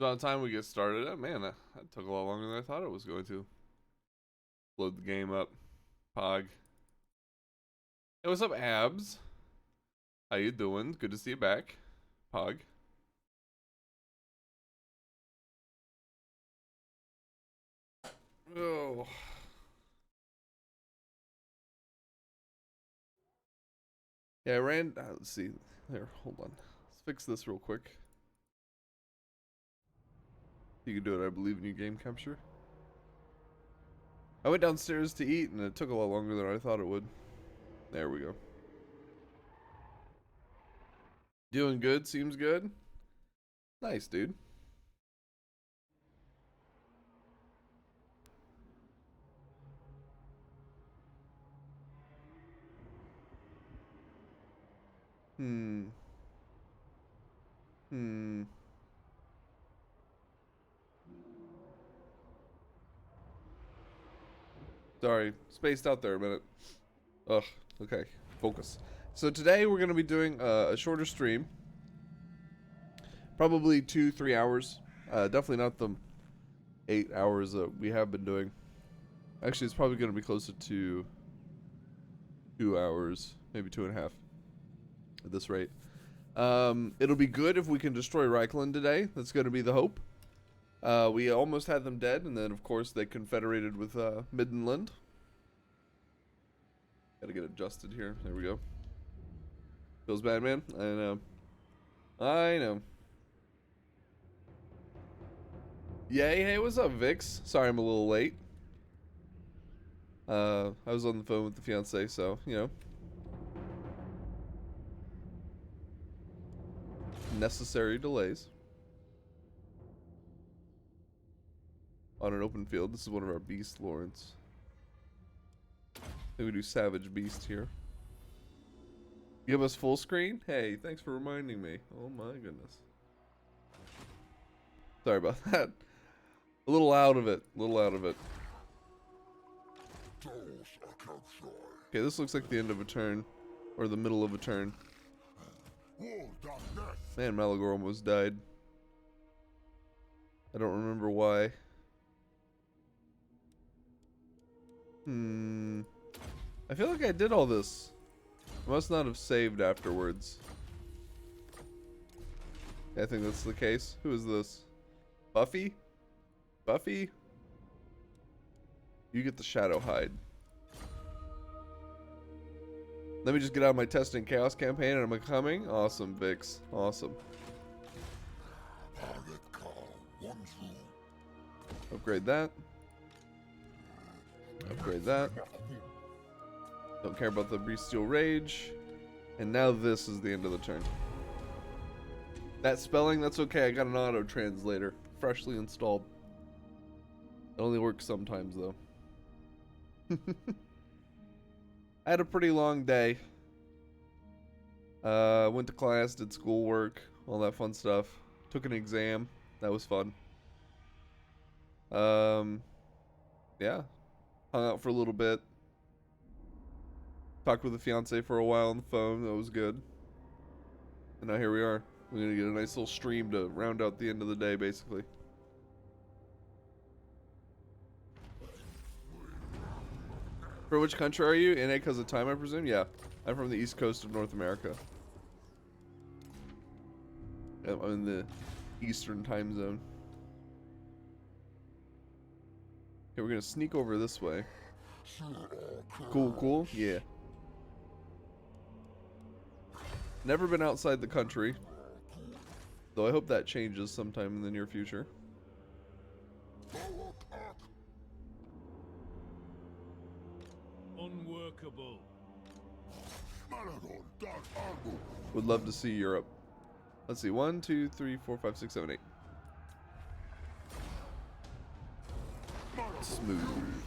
About time we get started. Oh, man, that took a lot longer than I thought it was going to. Load the game up. Pog. Hey, what's up, Abs? How you doing? Good to see you back. Pog. Oh. Yeah, I ran. Let's see. There, hold on. Let's fix this real quick. You can do it. I believe in you, game capture. I went downstairs to eat, and it took a lot longer than I thought it would. There we go. Doing good. Seems good. Nice, dude. Hmm. Hmm. Sorry, spaced out there a minute. Ugh, okay, focus. So today we're going to be doing a shorter stream. Probably 2-3 hours. Definitely not the 8 hours that we have been doing. Actually, it's probably going to be closer to 2 hours, maybe 2.5 at this rate. It'll be good if we can destroy Reikland today. That's going to be the hope. We almost had them dead, and then of course they confederated with Middenland. Gotta get adjusted here. There we go. Feels bad, man. I know. I know. Yay, hey, what's up, Vix? Sorry I'm a little late. I was on the phone with the fiance, so, you know. Necessary delays. On an open field. This is one of our beast lords. I think we do Savage Beast here. Give us full screen? Hey, thanks for reminding me. Oh my goodness. Sorry about that. A little out of it. A little out of it. Okay, this looks like the end of a turn. Or the middle of a turn. Man, Malagor almost died. I don't remember why. I feel like I did all this. I must not have saved afterwards. I think that's the case. Who is this? Buffy? Buffy? You get the shadow hide. Let me just get out of my testing chaos campaign and I'm coming. Awesome, Vix. Awesome. Upgrade that. Upgrade that. Don't care about the Bestial Rage. And now this is the end of the turn. That spelling, that's okay. I got an auto translator. Freshly installed. It only works sometimes, though. I had a pretty long day. Went to class, did schoolwork, all that fun stuff. Took an exam. That was fun. Yeah. Hung out for a little bit. Talked with the fiance for a while on the phone. That was good. And now here we are. We're gonna get a nice little stream to round out the end of the day, basically. For which country are you? NA because of time, I presume? Yeah. I'm from the east coast of North America. I'm in the eastern time zone. Okay, we're gonna sneak over this way. Cool, cool? Yeah. Never been outside the country. Though I hope that changes sometime in the near future. Unworkable. Would love to see Europe. Let's see. 1, 2, 3, 4, 5, 6, 7, 8. Smooth.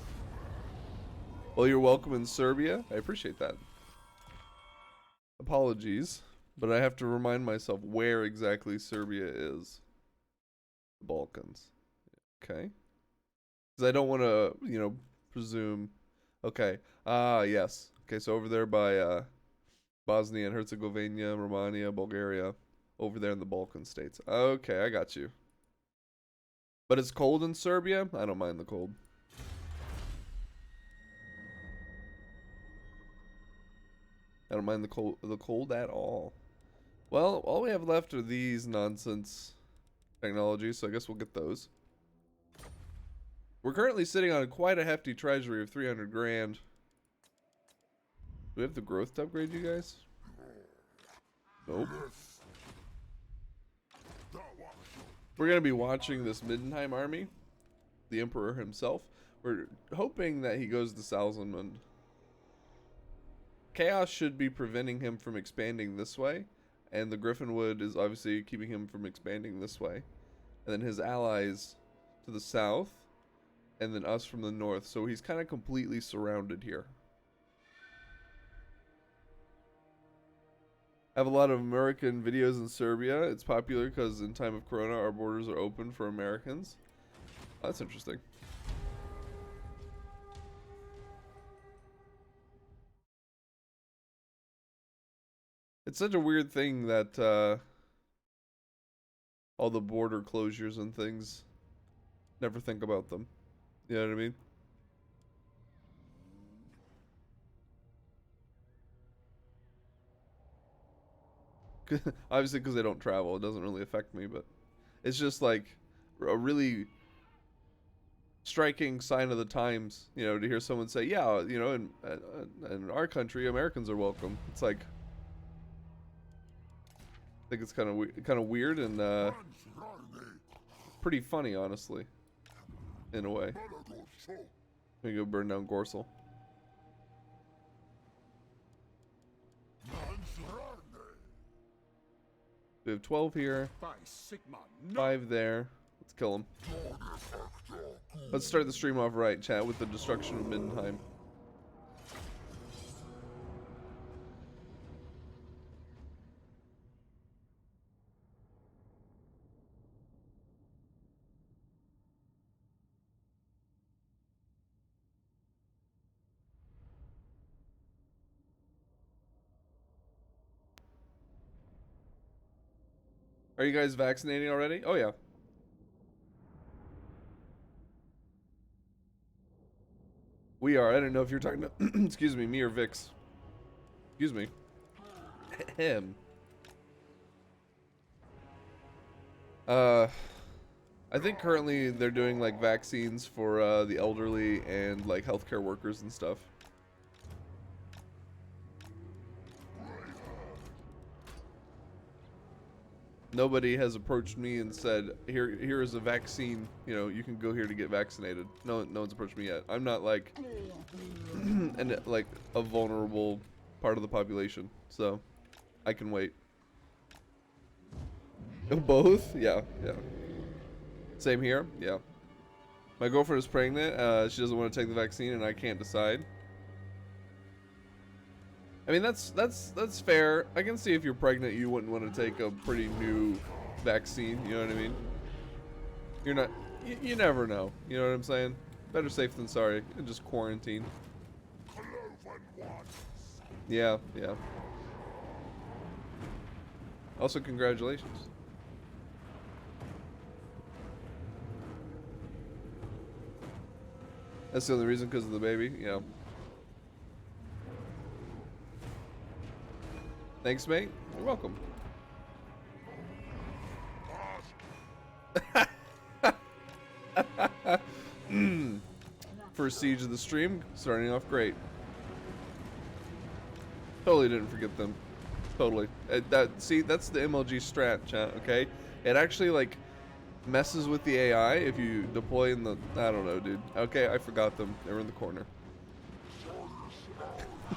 Well, you're welcome in Serbia. I appreciate that. Apologies, but I have to remind myself where exactly Serbia is. The Balkans. Okay. Because I don't want to, you know, presume. Okay. Ah, yes. Okay, so over there by Bosnia and Herzegovina, Romania, Bulgaria. Over there in the Balkan states. Okay, I got you. But it's cold in Serbia. I don't mind the cold. I don't mind the cold at all. Well, all we have left are these nonsense technologies, so I guess we'll get those. We're currently sitting on quite a hefty treasury of 300 grand. Do we have the growth to upgrade you guys? Nope. We're going to be watching this Middenheim army. The Emperor himself. We're hoping that he goes to Salzamund. Chaos should be preventing him from expanding this way. And the Griffinwood is obviously keeping him from expanding this way. And then his allies to the south. And then us from the north. So he's kind of completely surrounded here. I have a lot of American videos in Serbia. It's popular because in time of Corona, our borders are open for Americans. Oh, that's interesting. It's such a weird thing that all the border closures and things, never think about them. You know what I mean? Obviously, because I don't travel, it doesn't really affect me, but it's just like a really striking sign of the times, you know, to hear someone say, yeah, you know, in our country, Americans are welcome. It's like, I think it's kind of weird and pretty funny, honestly, in a way. Let me go burn down Gorsel. We have 12 here, 5 there. Let's kill him. Let's start the stream off right, chat, with the destruction of Middenheim. Are you guys vaccinating already? Oh, yeah. We are. I didn't know if you're talking to, excuse me or Vix. Excuse me. Him. I think currently they're doing like vaccines for the elderly and like healthcare workers and stuff. Nobody has approached me and said, here is a vaccine, you know, you can go here to get vaccinated. No one's approached me yet. I'm not like like a vulnerable part of the population, so I can wait. Both? Yeah. Same here. Yeah. My girlfriend is pregnant. She doesn't want to take the vaccine, and I can't decide. I mean, that's fair. I can see if you're pregnant, you wouldn't want to take a pretty new vaccine. You know what I mean? You're not. You never know. You know what I'm saying? Better safe than sorry. And just quarantine. Yeah. Also, congratulations. That's the only reason, because of the baby. Yeah. Thanks, mate. You're welcome. First siege of the stream, starting off great. Totally didn't forget them. Totally. See, that's the MLG strat, chat. Okay, it actually like messes with the AI if you deploy in the. I don't know, dude. Okay, I forgot them. They were in the corner.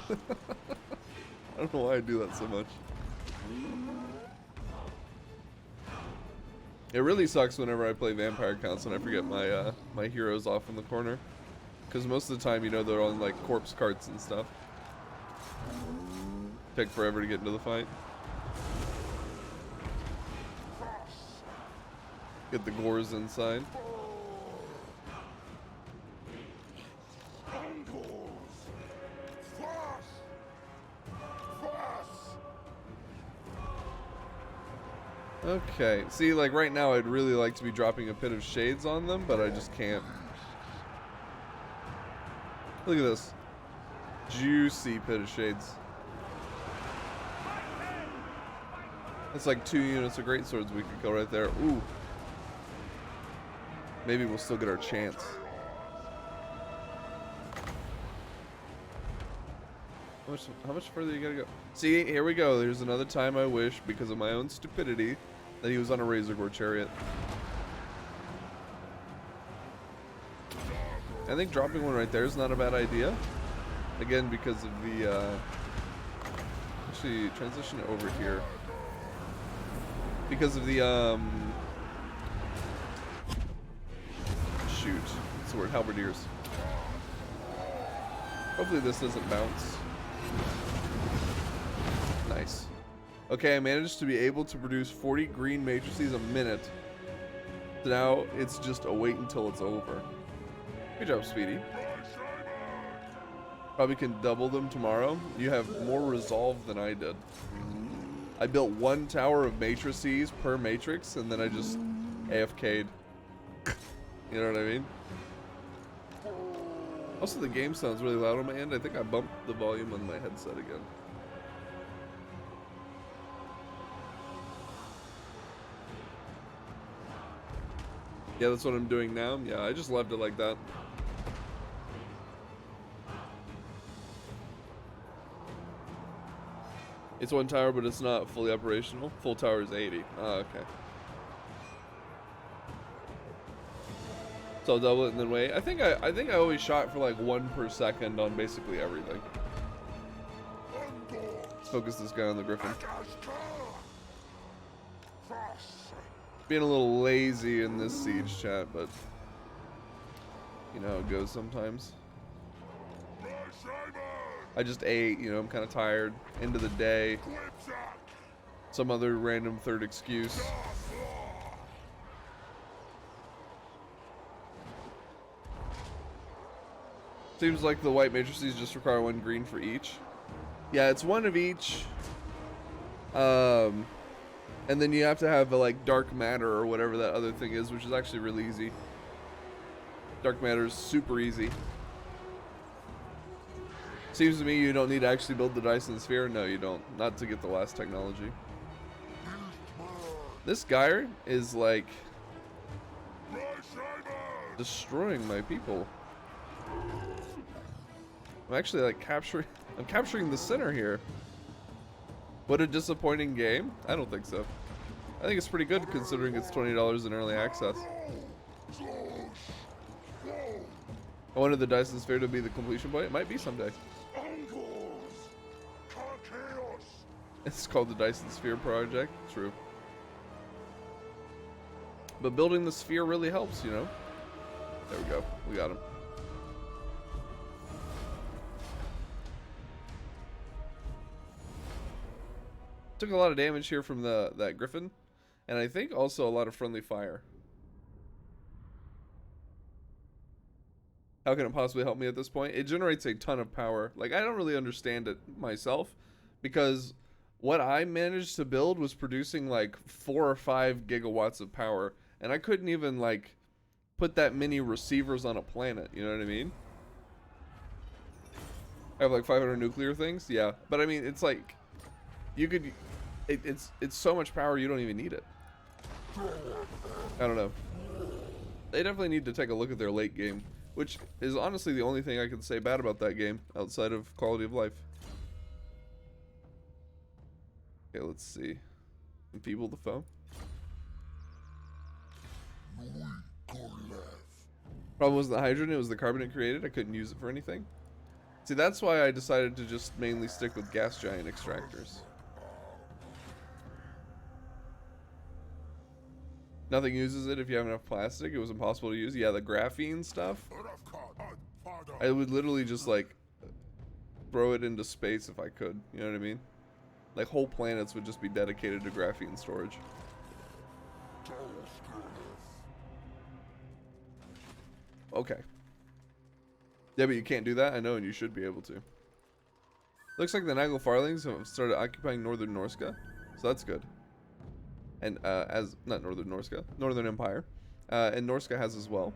I don't know why I do that so much. It really sucks whenever I play vampire counts and I forget my my heroes off in the corner, because most of the time, you know, they're on like corpse carts and stuff. Take forever to get into the fight. Get the gores inside. Okay, see, like right now I'd really like to be dropping a pit of shades on them, but I just can't. Look at this. Juicy pit of shades. That's like 2 units of great swords we could kill right there. Ooh. Maybe we'll still get our chance. How much further you gotta go? See, here we go. There's another time I wish, because of my own stupidity, that he was on a Malagor chariot. I think dropping one right there is not a bad idea. Again, because of the, actually, transition it over here. Because of the, shoot. What's the word? Halberdiers. Hopefully this doesn't bounce. Nice. Okay, I managed to be able to produce 40 green matrices a minute. So now it's just a wait until it's over. Good job, Speedy. Probably can double them tomorrow. You have more resolve than I did. I built 1 tower of matrices per matrix, and then I just AFK'd. You know what I mean? Also, the game sounds really loud on my end. I think I bumped the volume on my headset again. Yeah, that's what I'm doing now. Yeah, I just left it like that. It's 1 tower, but it's not fully operational. Full tower is 80. Oh, okay. So I'll double it and then wait. I think I always shot for like 1 per second on basically everything. Let's focus this guy on the Griffin. Being a little lazy in this siege chat, but you know how it goes sometimes. I just ate, you know, I'm kind of tired. End of the day. Some other random third excuse. Seems like the white matrices just require 1 green for each. Yeah, it's 1 of each. And then you have to have a, like, dark matter or whatever that other thing is, which is actually really easy. Dark matter is super easy. Seems to me you don't need to actually build the Dyson Sphere. No, you don't. Not to get the last technology. This guy is, like, destroying my people. I'm actually, like, I'm capturing the center here. What a disappointing game. I don't think so. I think it's pretty good considering it's $20 in early access. I wanted the Dyson Sphere to be the completion point. It might be someday. It's called the Dyson Sphere Project. True. But building the sphere really helps, you know? There we go. We got him. Took a lot of damage here from that Griffin. And I think also a lot of friendly fire. How can it possibly help me at this point? It generates a ton of power. Like, I don't really understand it myself. Because what I managed to build was producing like 4 or 5 gigawatts of power. And I couldn't even like put that many receivers on a planet. You know what I mean? I have like 500 nuclear things. Yeah. But I mean, it's like, you could... It's so much power you don't even need it. I don't know. They definitely need to take a look at their late game, which is honestly the only thing I can say bad about that game outside of quality of life. Okay, let's see. Enfeeble the foe. Problem wasn't the hydrogen, it was the carbon it created. I couldn't use it for anything. See, that's why I decided to just mainly stick with gas giant extractors. Nothing uses it if you have enough plastic. It was impossible to use. Yeah, the graphene stuff. I would literally just like throw it into space if I could. You know what I mean? Like whole planets would just be dedicated to graphene storage. Okay. Yeah, but you can't do that. I know, and you should be able to. Looks like the Nagel Farlings have started occupying northern Norska, so that's good. and as not Northern Norska, Northern Empire, and Norska has as well.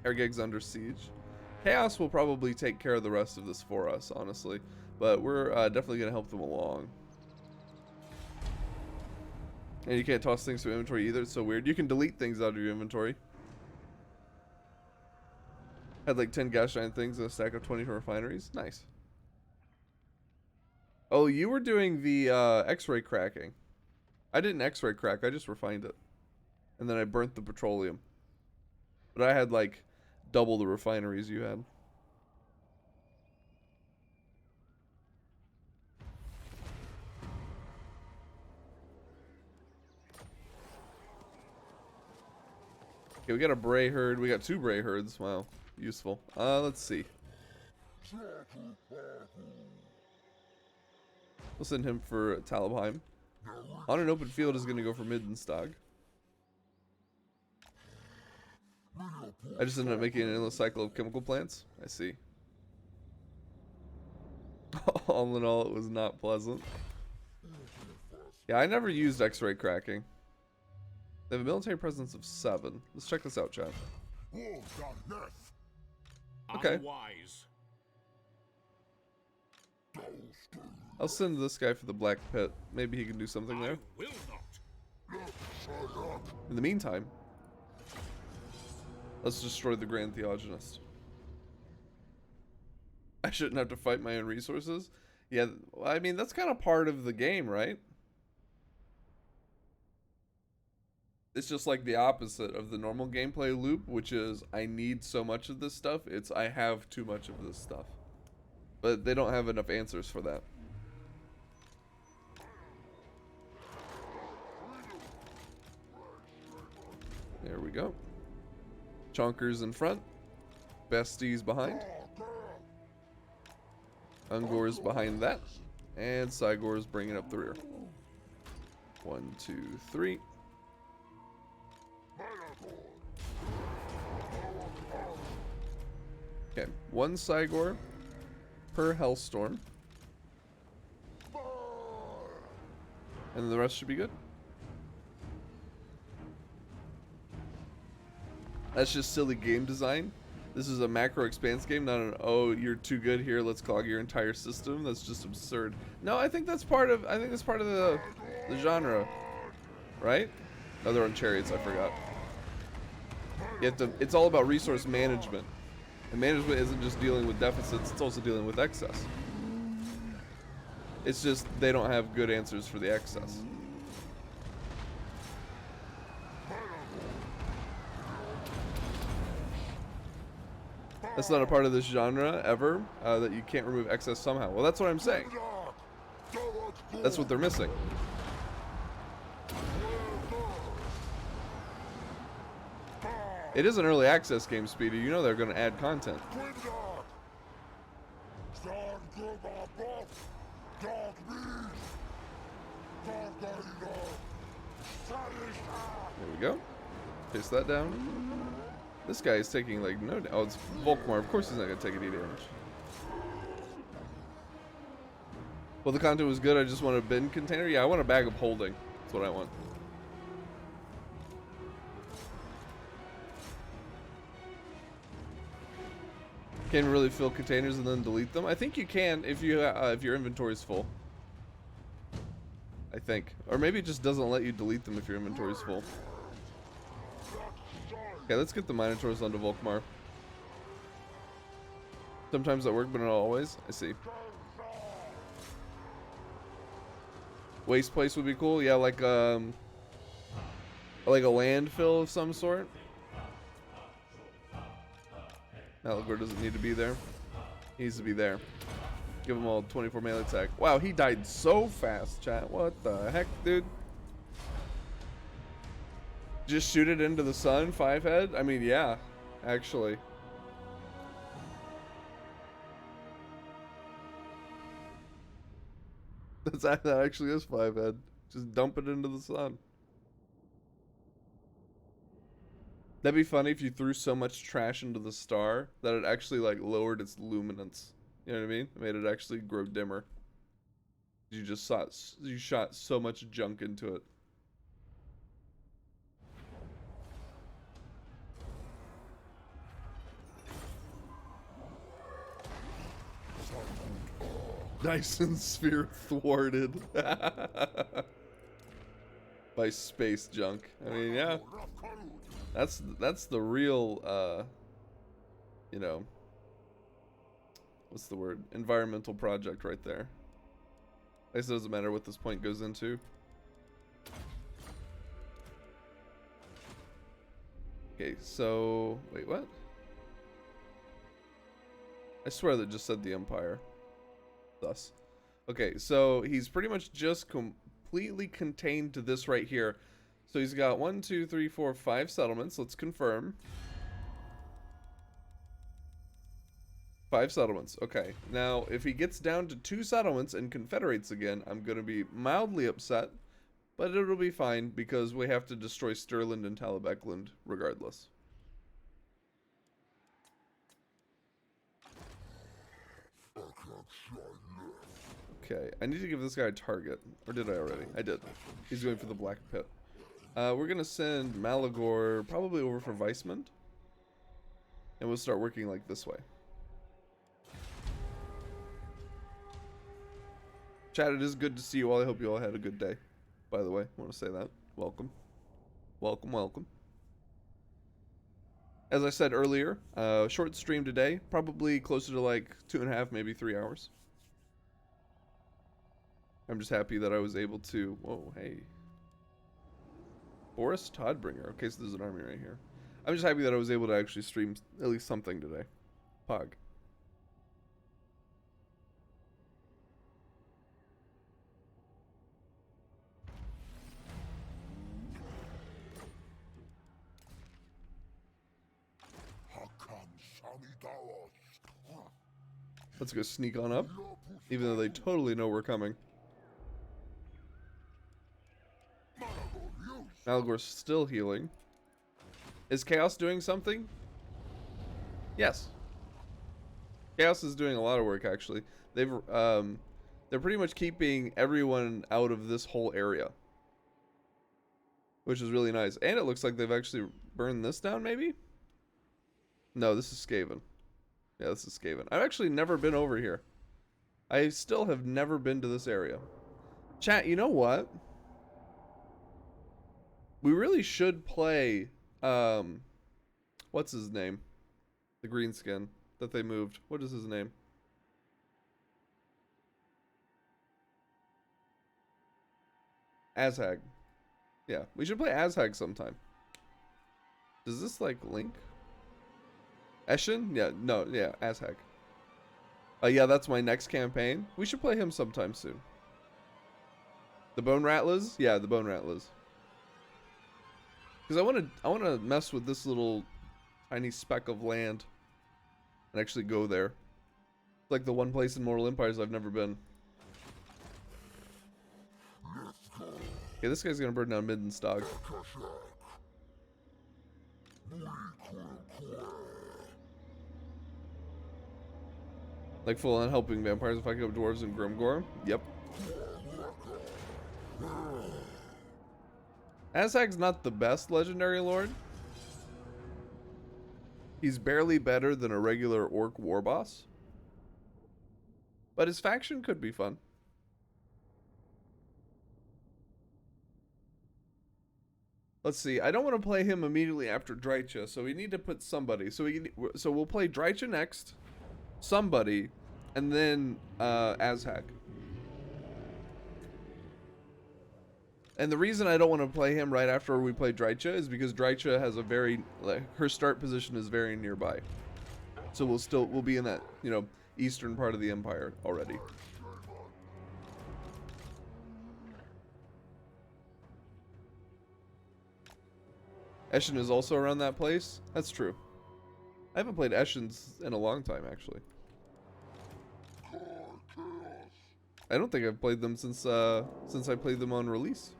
Ergeg's under siege. Chaos will probably take care of the rest of this for us, honestly, but we're definitely gonna help them along. And you can't toss things to inventory either. It's so weird. You can delete things out of your inventory. Had like 10 gas giant things and a stack of 20 refineries. Nice. Oh, you were doing the X-ray cracking. I didn't X-ray crack. I just refined it, and then I burnt the petroleum. But I had like double the refineries you had. Okay, we got a Bray herd. We got 2 Bray herds. Wow, useful. Let's see. We'll send him for Talabheim. On an open field is going to go for Middenstag. I just ended up making an endless cycle of chemical plants. I see. All in all, it was not pleasant. Yeah, I never used X-ray cracking. They have a military presence of 7. Let's check this out, chat. Okay. I'll send this guy for the Black Pit. Maybe he can do something there. In the meantime, let's destroy the Grand Theogenist. I shouldn't have to fight my own resources. Yeah, I mean, that's kind of part of the game, right? It's just like the opposite of the normal gameplay loop, which is I need so much of this stuff. It's I have too much of this stuff. But they don't have enough answers for that. There we go. Chonkers in front. Besties behind. Ungor's behind that. And Cygor's bringing up the rear. 1, 2, 3. Okay, 1 Cygor per Hellstorm. And the rest should be good. That's just silly game design. This is a macro expanse game, not an, oh, you're too good here, let's clog your entire system. That's just absurd. No, I think that's part of the genre. Right? Oh, they're on chariots, I forgot. You have to, it's all about resource management. And management isn't just dealing with deficits, it's also dealing with excess. It's just they don't have good answers for the excess. That's not a part of this genre ever, that you can't remove excess somehow. Well, that's what I'm saying. That's what they're missing. It is an early access game, Speedy. You know they're going to add content. There we go. Chase that down. This guy is taking like no. Oh, it's Volkmar. Of course he's not going to take any damage. Well, the content was good. I just want a bin container. Yeah, I want a bag of holding. That's what I want. Can really fill containers and then delete them? I think you can if your inventory is full. I think. Or maybe it just doesn't let you delete them if your inventory is full. Okay, let's get the Minotaurs onto Volkmar. Sometimes that works, but not always. I see. Waste place would be cool. Yeah, like a landfill of some sort. Malagor doesn't need to be there. He needs to be there. Give him all 24 melee attack. Wow, he died so fast, chat. What the heck, dude? Just shoot it into the sun, 5 head? I mean, yeah, actually. That actually is 5 head. Just dump it into the sun. That'd be funny if you threw so much trash into the star that it actually like lowered its luminance. You know what I mean? It made it actually grow dimmer. You shot so much junk into it. Dyson sphere thwarted by space junk. I mean, yeah, that's the real you know, what's the word? Environmental project right there. I guess it doesn't matter what this point goes into. Okay, so wait, what? I swear that just said the Empire. Thus. Okay, so he's pretty much just completely contained to this right here. So he's got 1, 2, 3, 4, 5 settlements. Let's confirm. 5 settlements. Okay. Now, if he gets down to 2 settlements and confederates again, I'm going to be mildly upset. But it'll be fine because we have to destroy Stirland and Talabecland regardless. Okay, I need to give this guy a target. Or did I already? I did. He's going for the Black Pit. We're going to send Malagor probably over for Weissmund. And we'll start working like this way. Chat, it is good to see you all. I hope you all had a good day. By the way, I want to say that. Welcome. Welcome, welcome. As I said earlier, short stream today. Probably closer to like 2.5, maybe 3 hours. I'm just happy that I was able to... Whoa, hey. Boris Toddbringer. Okay, so there's an army right here. I'm just happy that I was able to actually stream at least something today. Pog. Let's go sneak on up, even though they totally know we're coming. Malagor's still healing. Is Chaos doing something? Yes. Chaos is doing a lot of work, actually. They're pretty much keeping everyone out of this whole area, which is really nice. And it looks like they've actually burned this down, maybe? No, this is Skaven. Yeah, this is Skaven. I've actually never been over here. I still have never been to this area. Chat, you know what? We really should play, what's his name? The greenskin that they moved. What is his name? Azhag. Yeah, we should play Azhag sometime. Does this, like, link? Eshin? Yeah, no, yeah, Azhag. Yeah, that's my next campaign. We should play him sometime soon. The Bone Rattlers? Yeah, the Bone Rattlers. Because I wanna mess with this little tiny speck of land and actually go there. It's like the one place in Mortal Empires I've never been. Okay, this guy's gonna burn down Middenstog. Like full on helping vampires fucking up dwarves and Grimgor? Yep. Azhag's not the best legendary lord. He's barely better than a regular orc war boss. But his faction could be fun. Let's see. I don't want to play him immediately after Drycha, so we need to put somebody. So we'll play Drycha next, somebody, and then Azhag. And the reason I don't want to play him right after we play Drycha is because Drycha has a very, like, her start position is very nearby. So we'll be in that, you know, eastern part of the empire already. Eshin is also around that place. That's true. I haven't played Eshin's in a long time, actually. I don't think I've played them since I played them on release.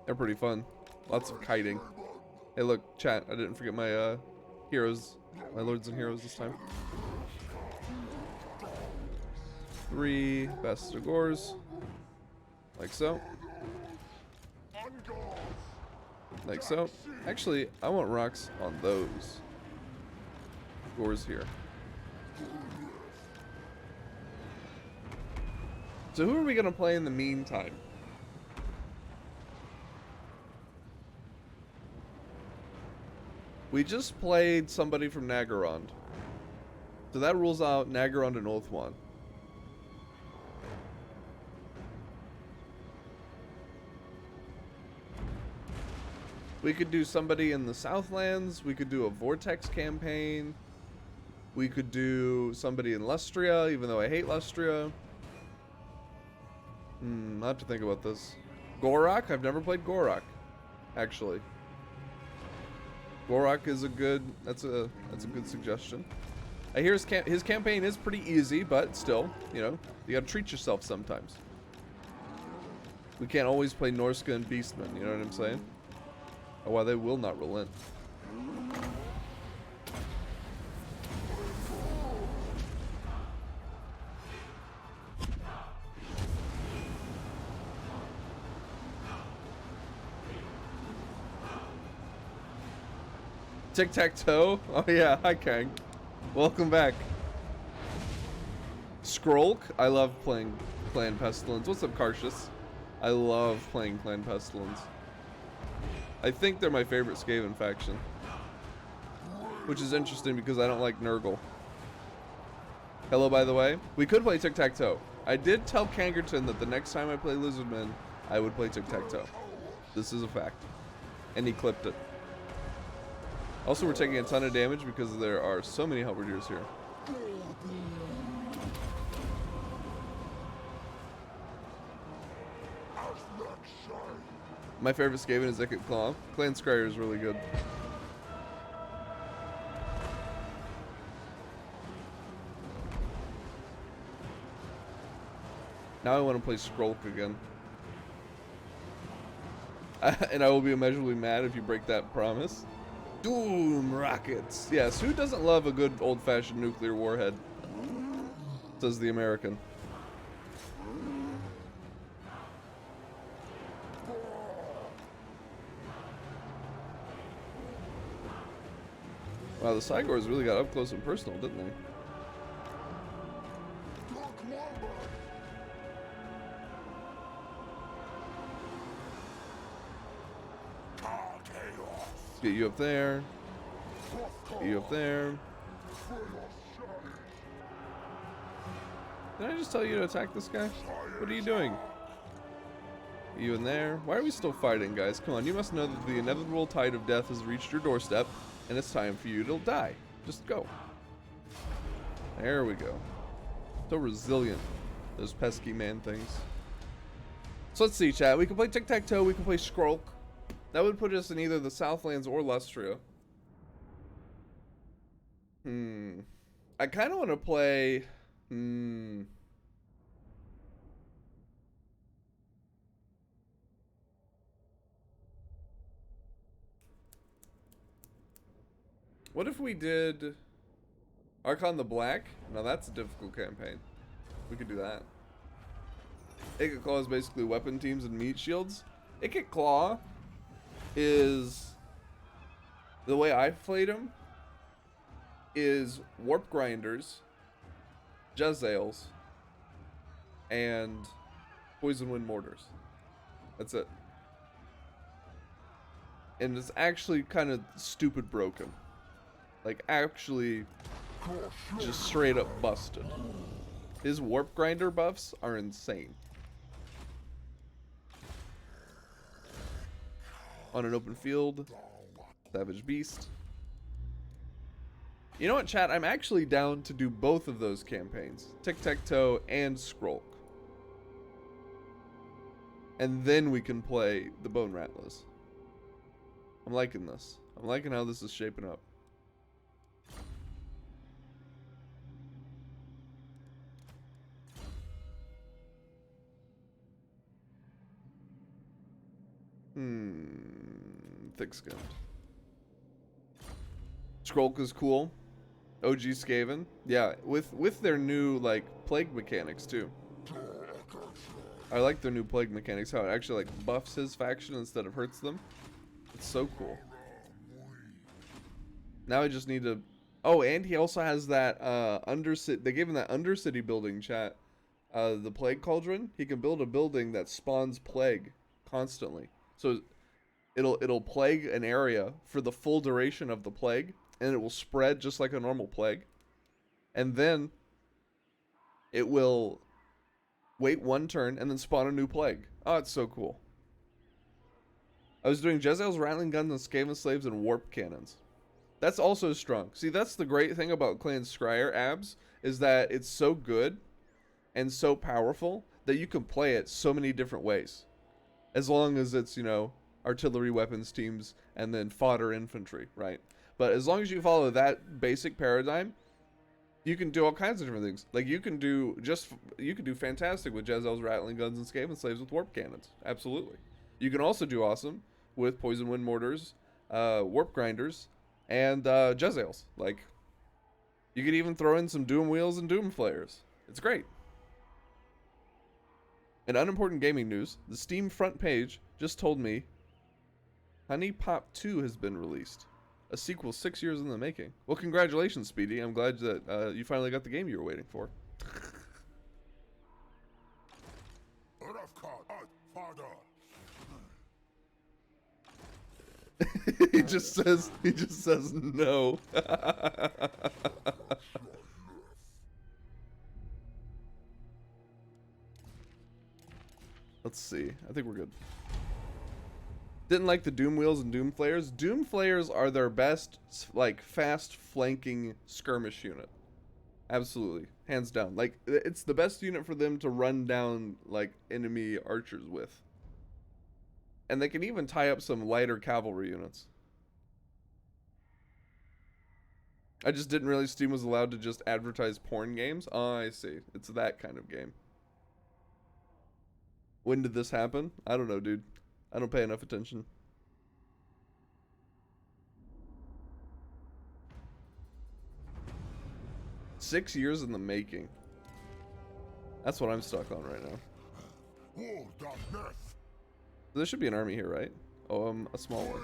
They're pretty fun. Lots of kiting. Hey, look, chat. I didn't forget my heroes, my lords and heroes this time. 3 Malagors, like so. Like so. Actually, I want rocks on those gores here. So who are we gonna play in the meantime? We just played somebody from Nagorond. So that rules out Nagorond and Ulthuan. We could do somebody in the Southlands. We could do a Vortex campaign. We could do somebody in Lustria, even though I hate Lustria. I have to think about this. Gorok? I've never played Gorok, actually. Gorok is a good. That's a good suggestion. I hear his campaign is pretty easy, but still, you know, you gotta treat yourself sometimes. We can't always play Norska and Beastmen. You know what I'm saying? Oh, wow, they will not relent. Tic-tac-toe? Oh yeah, hi Kang. Welcome back. Skrolk? I love playing Clan Pestilence. What's up, Carcius? I love playing Clan Pestilence. I think they're my favorite Skaven faction. Which is interesting because I don't like Nurgle. Hello, by the way. We could play Tic-tac-toe. I did tell Kangerton that the next time I play Lizardmen, I would play Tic-tac-toe. This is a fact. And he clipped it. Also, we're taking a ton of damage because there are so many halberdiers here. My favorite Skaven is Ikit Claw. Clan Scryer is really good. Now I want to play Skrolk again. And I will be immeasurably mad if you break that promise. Doom rockets. Yes, who doesn't love a good old-fashioned nuclear warhead? Says the American. Wow, the Cygors really got up close and personal, didn't they? Get you up there. Get you up there. Did I just tell you to attack this guy? What are you doing? Are you in there? Why are we still fighting, guys? Come on, you must know that the inevitable tide of death has reached your doorstep, and it's time for you to die. Just go. There we go. So resilient, those pesky man things. So let's see, chat. We can play Tic-tac-toe, we can play Skrolk. That would put us in either the Southlands or Lustria. I kind of want to play... What if we did Archon the Black? Now that's a difficult campaign. We could do that. Ikit Claw is basically weapon teams and meat shields. Ikit Claw is, the way I've played him, is Warp Grinders, Jezzails, and Poison Wind Mortars. That's it. And it's actually kind of stupid broken. Like, actually, just straight up busted. His Warp Grinder buffs are insane. On an open field, Savage Beast. You know what, chat? I'm actually down to do both of those campaigns. Tic-tac-toe and Skrolk. And then we can play the Bone Rattlers. I'm liking this. I'm liking how this is shaping up. Thick-skinned. Skrulk is cool. OG Skaven. Yeah, with their new, like, plague mechanics, too. I like their new plague mechanics, how it actually, like, buffs his faction instead of hurts them. It's so cool. Now I just need to... Oh, and he also has that, Undercity... They gave him that Undercity building, chat. The Plague Cauldron. He can build a building that spawns plague constantly. So it'll plague an area for the full duration of the plague, and it will spread just like a normal plague. And then it will wait one turn and then spawn a new plague. Oh, it's so cool. I was doing Jezzail's rattling guns and Skaven slaves and warp cannons. That's also strong. See, that's the great thing about Clan Scryer abs, is that it's so good and so powerful that you can play it so many different ways. As long as it's, you know, artillery weapons teams and then fodder infantry, right? But as long as you follow that basic paradigm, you can do all kinds of different things. Like you can do fantastic with Jezzail's rattling guns and Skaven slaves with warp cannons. Absolutely. You can also do awesome with poison wind mortars, warp grinders, and Jezzails. Like, you could even throw in some doom wheels and doom flares. It's great. In unimportant gaming news, the Steam front page just told me Honey Pop 2 has been released. A sequel 6 years in the making. Well, congratulations, Speedy. I'm glad that you finally got the game you were waiting for. he just says no. Let's see. I think we're good. Didn't like the Doom Wheels and Doom Flares. Doom Flares are their best, like, fast flanking skirmish unit. Absolutely. Hands down. Like, it's the best unit for them to run down, like, enemy archers with. And they can even tie up some lighter cavalry units. I just didn't realize Steam was allowed to just advertise porn games. Oh, I see. It's that kind of game. When did this happen? I don't know, dude. I don't pay enough attention. Six years in the making. That's what I'm stuck on right now. There should be an army here, right? Oh, a small one.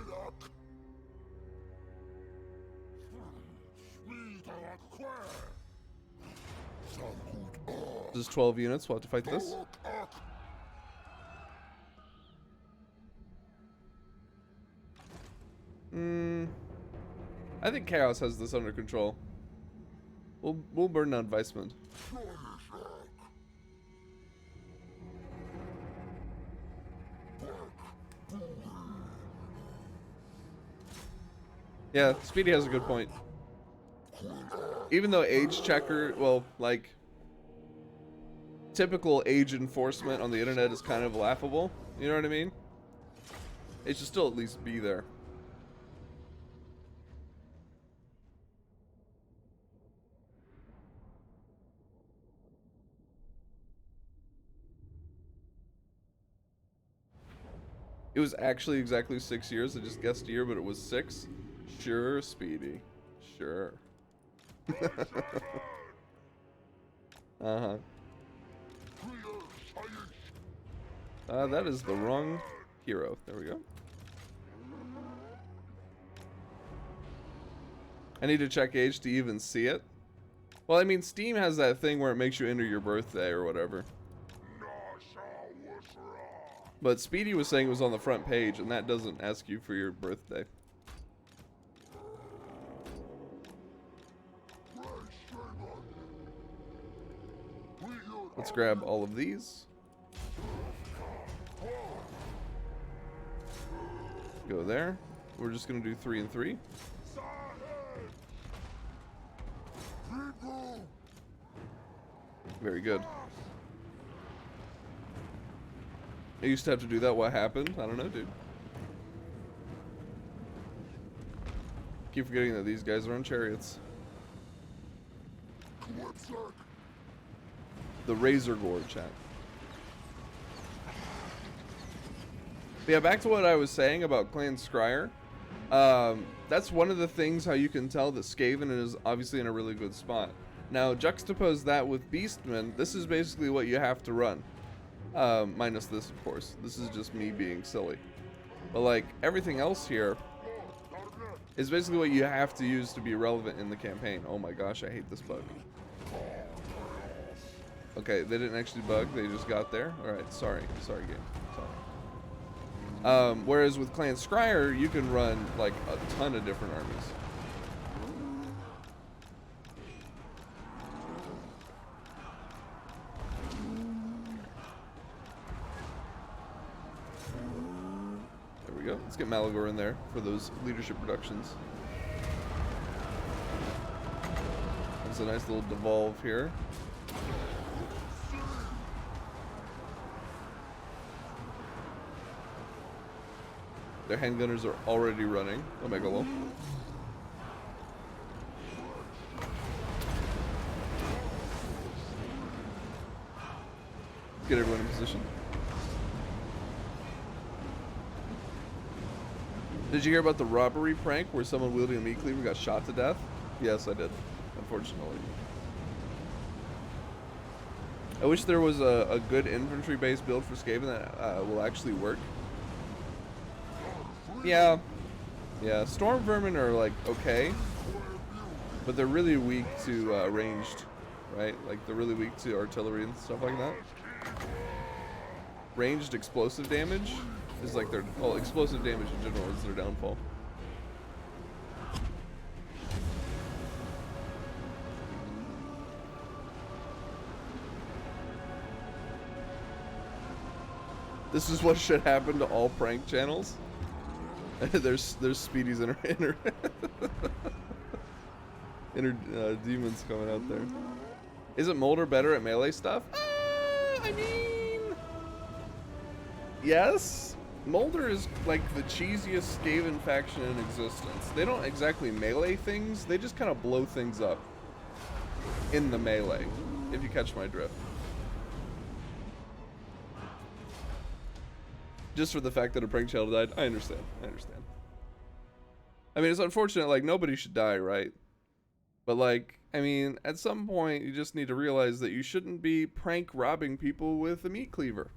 This is 12 units. We'll have to fight this. I think Chaos has this under control. We'll burn down Weissman. Yeah, Speedy has a good point. Even though age checker, well, like, typical age enforcement on the internet is kind of laughable, you know what I mean? It should still at least be there. It was actually exactly 6 years. I just guessed a year, but it was 6. Sure, Speedy. Sure. Uh-huh. That is the wrong hero. There we go. I need to check age to even see it. Well, I mean, Steam has that thing where it makes you enter your birthday or whatever. But Speedy was saying it was on the front page, and that doesn't ask you for your birthday. Let's grab all of these. Go there. We're just going to do 3 and 3. Very good. I used to have to do that. What happened? I don't know, dude. Keep forgetting that these guys are on chariots. The Razor Gore chat. But yeah, back to what I was saying about Clan Scryer. that's one of the things how you can tell that Skaven is obviously in a really good spot. Now, juxtapose that with Beastman. This is basically what you have to run. Minus this, of course. This is just me being silly. But, like, everything else here is basically what you have to use to be relevant in the campaign. Oh my gosh, I hate this bug. Okay, they didn't actually bug. They just got there. Alright, sorry. Sorry, game. Sorry. Whereas with Clan Scryer, you can run, like, a ton of different armies. Go. Let's get Malagor in there for those leadership reductions. There's a nice little devolve here. Their handgunners are already running. Omega low. Get everyone in position. Did you hear about the robbery prank where someone wielding a meat cleaver got shot to death? Yes, I did, unfortunately. I wish there was a good infantry-based build for Skaven that will actually work. Yeah. Yeah, Storm Vermin are, like, okay. But they're really weak to ranged, right? Like, they're really weak to artillery and stuff like that. Ranged explosive damage is like their, well, explosive damage in general is their downfall. This is what should happen to all prank channels. there's Speedy's inner demons coming out there. Isn't Molder better at melee stuff? I mean, yes. Molder is like the cheesiest Skaven faction in existence. They don't exactly melee things, they just kind of blow things up in the melee, if you catch my drift. Just for the fact that a prank child died, I understand. I mean, it's unfortunate, like, nobody should die, right? But, like, I mean, at some point, you just need to realize that you shouldn't be prank robbing people with a meat cleaver.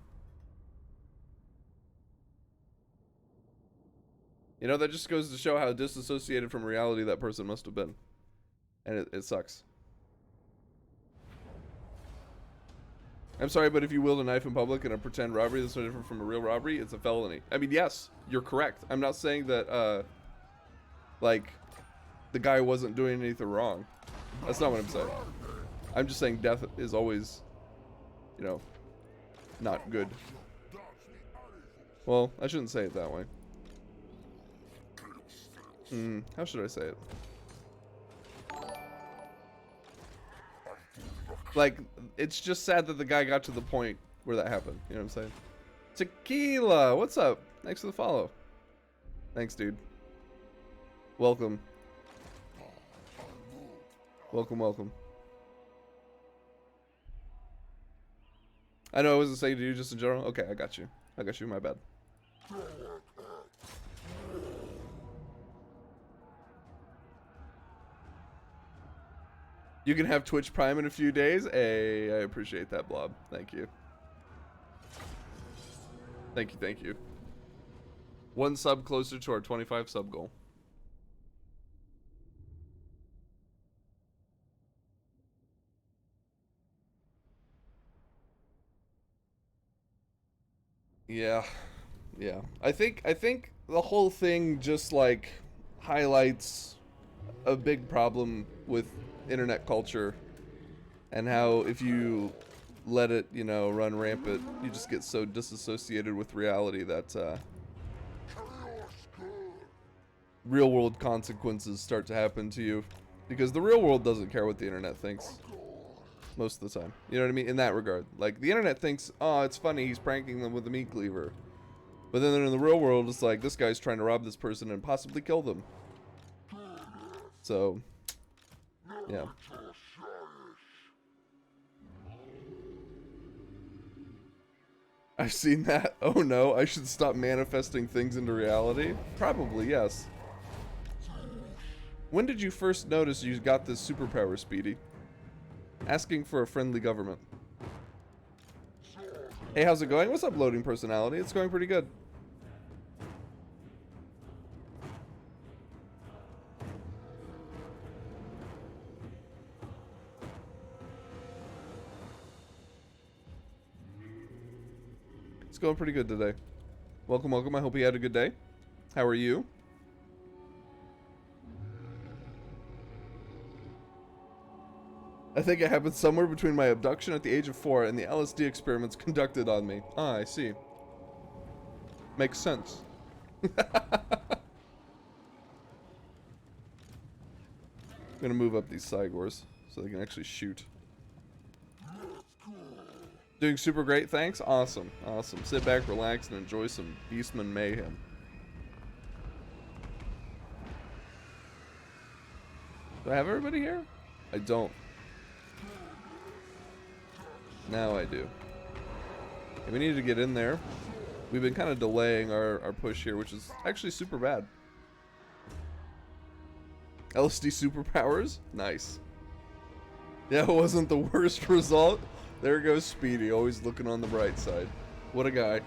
You know, that just goes to show how disassociated from reality that person must have been. And it sucks. I'm sorry, but if you wield a knife in public in a pretend robbery that's no different from a real robbery, it's a felony. I mean, yes, you're correct. I'm not saying that, like, the guy wasn't doing anything wrong. That's not what I'm saying. I'm just saying death is always, you know, not good. Well, I shouldn't say it that way. How should I say it? Like, it's just sad that the guy got to the point where that happened. You know what I'm saying? Tequila, what's up? Thanks for the follow. Thanks, dude. Welcome. Welcome. I know I wasn't saying to you just in general. Okay, I got you. My bad. You can have Twitch Prime in a few days. Hey, I appreciate that, Blob. Thank you. Thank you. One sub closer to our 25 sub goal. Yeah. I think the whole thing just like highlights a big problem with internet culture and how if you let it, you know, run rampant, you just get so disassociated with reality that real world consequences start to happen to you, because the real world doesn't care what the internet thinks most of the time. You know what I mean? In that regard, like, the internet thinks, oh, it's funny, he's pranking them with a meat cleaver, but then in the real world it's like, this guy's trying to rob this person and possibly kill them. So yeah. I've seen that. Oh no, I should stop manifesting things into reality? Probably, yes. When did you first notice you got this superpower, Speedy? Asking for a friendly government. Hey, how's it going? What's up, loading personality? It's going pretty good. It's going pretty good today. Welcome, welcome. I hope you had a good day. How are you? I think it happened somewhere between my abduction at the age of 4 and the LSD experiments conducted on me. Ah, I see. Makes sense. I'm gonna move up these Malagors so they can actually shoot. Doing super great, thanks. Awesome, awesome. Sit back, relax, and enjoy some Beastman mayhem. Do I have everybody here? I don't. Now I do. Okay, we need to get in there. We've been kind of delaying our push here, which is actually super bad. LSD superpowers? Nice. Yeah, it wasn't the worst result. There goes Speedy, always looking on the bright side. What a guy.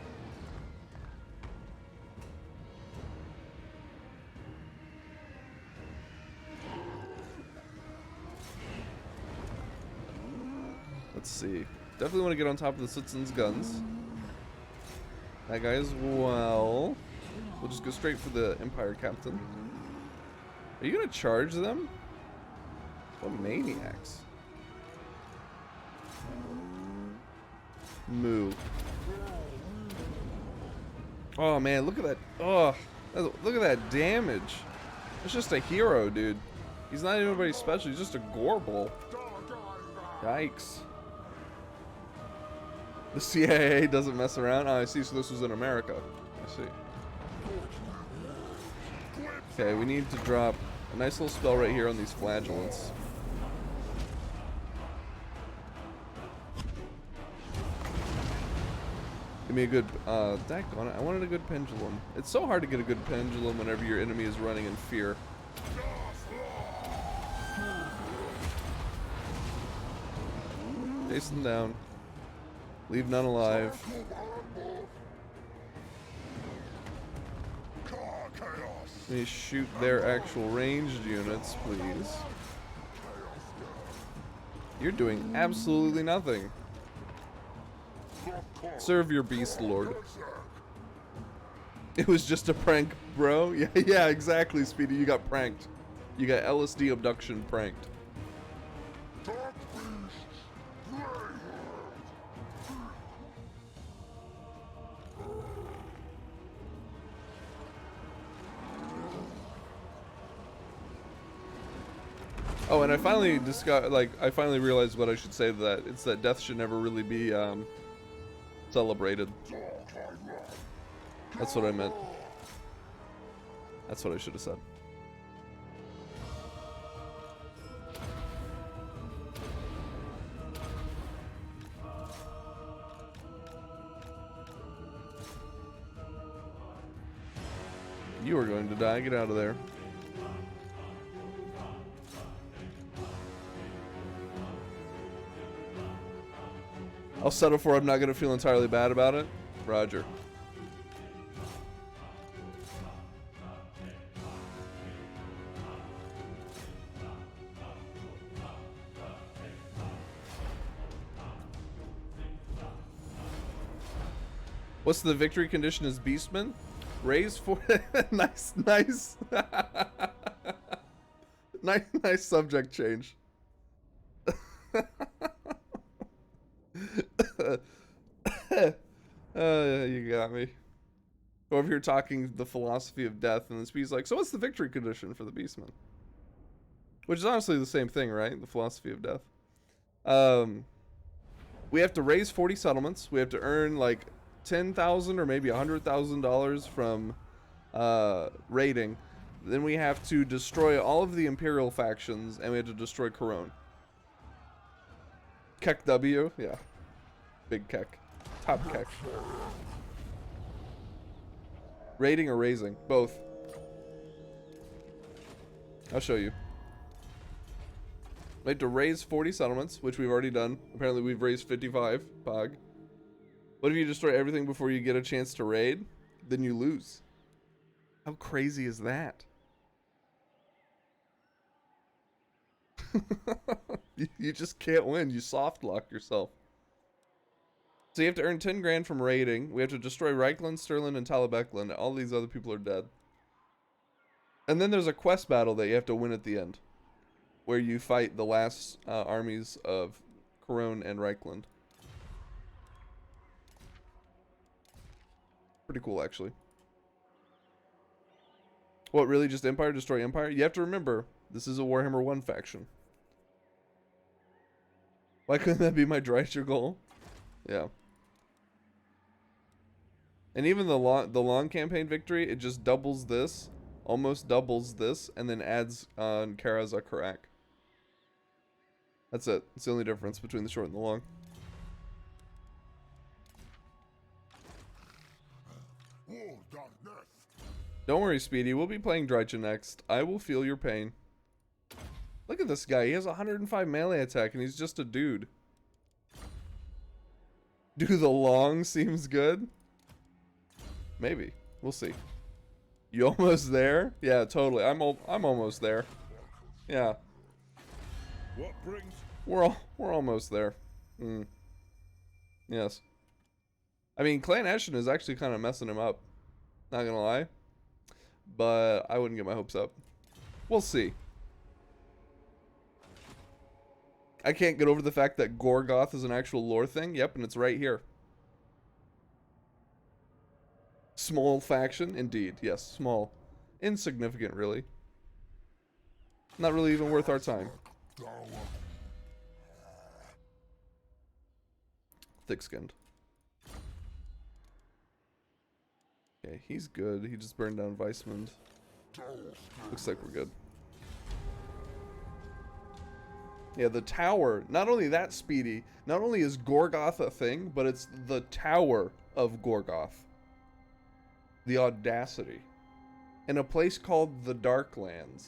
Let's see. Definitely want to get on top of the citizens' guns. That guy as well. We'll just go straight for the Empire Captain. Are you gonna charge them? What maniacs. Move. Oh man, look at that. Oh, look at that damage. It's just a hero, dude. He's not even anybody special, he's just a Gorbel. Yikes. The CIA doesn't mess around. Oh, I see. So this was in America. I see. Okay, we need to drop a nice little spell right here on these flagellants. Give me a good, daggone it. I wanted a good pendulum. It's so hard to get a good pendulum whenever your enemy is running in fear. Chase them down. Leave none alive. Let me shoot their actual ranged units, please. You're doing absolutely nothing. Serve your beast, Lord. It was just a prank, bro. Yeah, yeah, exactly, Speedy. You got pranked. You got LSD abduction pranked. Oh, and I finally I finally realized what I should say to that. It's that death should never really be, celebrated. That's what I meant. That's what I should have said. You are going to die. Get out of there. I'll settle for I'm not going to feel entirely bad about it. Roger. What's the victory condition as Beastman? Raise for nice, nice. nice subject change. You got me. Over here talking the philosophy of death, and this beast like, so what's the victory condition for the Beastman? Which is honestly the same thing, right? The philosophy of death. We have to raise 40 settlements. We have to earn like $10,000 or maybe $100,000 from raiding. Then we have to destroy all of the Imperial factions, and we have to destroy Corone. Keck W, yeah. Big Keck. Top Keck. Raiding or raising? Both. I'll show you. We have to raise 40 settlements, which we've already done. Apparently we've raised 55. Pog. What if you destroy everything before you get a chance to raid? Then you lose. How crazy is that? You just can't win. You soft lock yourself. So you have to earn 10 grand from raiding. We have to destroy Reichland, Stirland, and Talabecland. All these other people are dead. And then there's a quest battle that you have to win at the end, where you fight the last armies of Corone and Reichland. Pretty cool, actually. What, really? Just Empire? Destroy Empire? You have to remember, this is a Warhammer 1 faction. Why couldn't that be my Dreicher goal? Yeah. And even the long campaign victory, it just doubles this, almost doubles this, and then adds on Karazakarak. That's it. It's the only difference between the short and the long. Don't worry, Speedy. We'll be playing Dreicher next. I will feel your pain. Look at this guy. He has 105 melee attack, and he's just a dude. Do the long seems good? Maybe. We'll see. You almost there? Yeah, totally. I'm almost there. Yeah. What brings? We're almost there. Yes. I mean, Clan Ashen is actually kind of messing him up. Not gonna lie. But I wouldn't get my hopes up. We'll see. I can't get over the fact that Gorgoth is an actual lore thing. Yep, and it's right here. Small faction, indeed. Yes, small. Insignificant, really. Not really even worth our time. Thick-skinned. Okay, he's good. He just burned down Weissmund. Looks like we're good. Yeah, the tower. Not only that, Speedy. Not only is Gorgoth a thing, but it's the tower of Gorgoth. The audacity. In a place called the Darklands.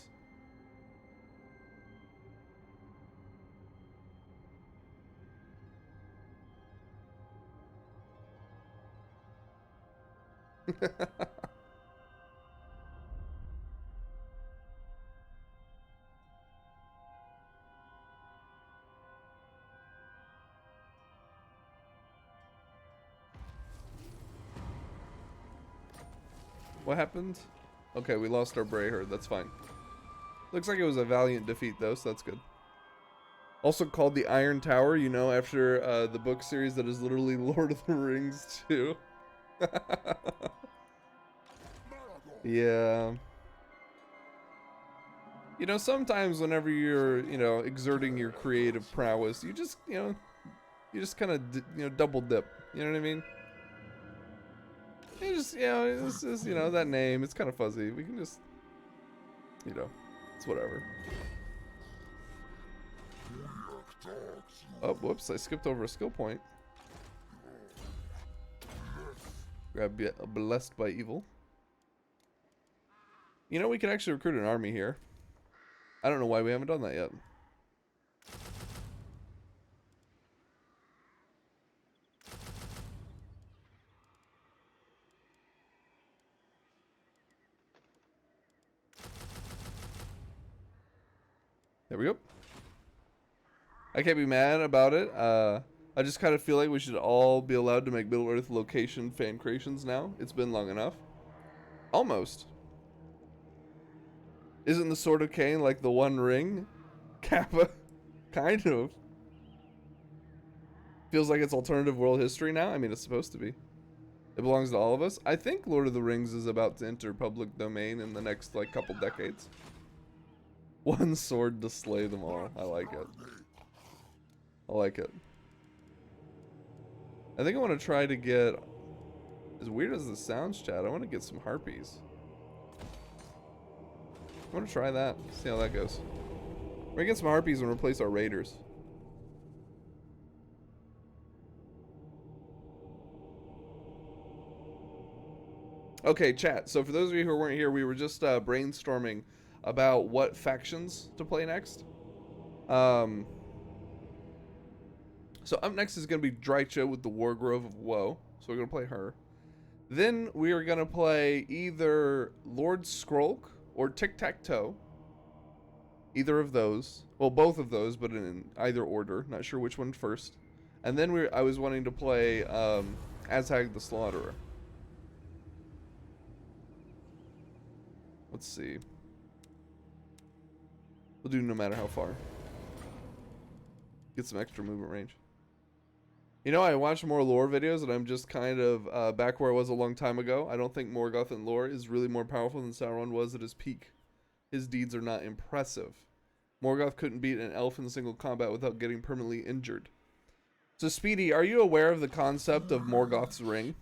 What happened? Okay, we lost our Brayherd. That's fine. Looks like it was a valiant defeat, though, so that's good. Also called the Iron Tower, you know, after the book series that is literally Lord of the Rings 2. Yeah. You know, sometimes whenever you're, you know, exerting your creative prowess, you just, you just kind of, double dip. You know what I mean? You just, it's just, that name, it's kind of fuzzy. We can just, it's whatever. Oh, whoops, I skipped over a skill point. Grab Blessed by Evil. You know, we could actually recruit an army here. I don't know why we haven't done that yet. There we go. I can't be mad about it. I just kind of feel like we should all be allowed to make Middle-earth location fan creations now. It's been long enough. Almost. Isn't the Sword of Cain like the One Ring? Kappa? Kind of. Feels like it's alternative world history now. I mean, it's supposed to be. It belongs to all of us. I think Lord of the Rings is about to enter public domain in the next, couple decades. One sword to slay them all. I like it. I like it. I think I want to try to get... As weird as this sounds, Chad, I want to get some harpies. I want to try that. See how that goes. We're gonna get some harpies and replace our raiders. Okay, chat. So for those of you who weren't here, we were just brainstorming about what factions to play next. So up next is going to be Drycha with the Wargrove of Woe. So we're going to play her. Then we are going to play either Lord Skrolk or Tic-Tac-Toe. Either of those. Well, both of those, but in either order. Not sure which one first. And then I was wanting to play Azhag the Slaughterer. Let's see. We'll do no matter how far. Get some extra movement range. You know, I watch more lore videos and I'm just kind of back where I was a long time ago. I don't think Morgoth in lore is really more powerful than Sauron was at his peak. His deeds are not impressive. Morgoth couldn't beat an elf in single combat without getting permanently injured. So Speedy, are you aware of the concept of Morgoth's ring?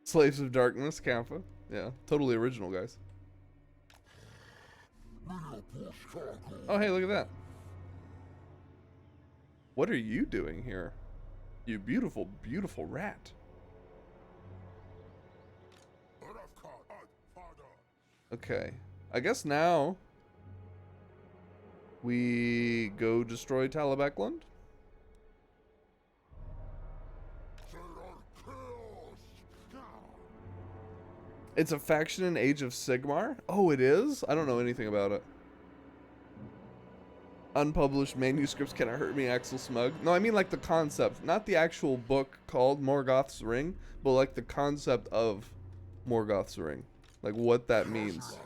Slaves of Darkness, Kappa. Yeah, totally original, guys. Oh, hey, look at that. What are you doing here? You beautiful, beautiful rat. Okay. I guess now we go destroy Talabecland. It's a faction in Age of Sigmar? Oh, it is? I don't know anything about it. Unpublished manuscripts cannot hurt me, Axel Smug. No, I mean like the concept. Not the actual book called Morgoth's Ring, but like the concept of Morgoth's Ring. Like what that means.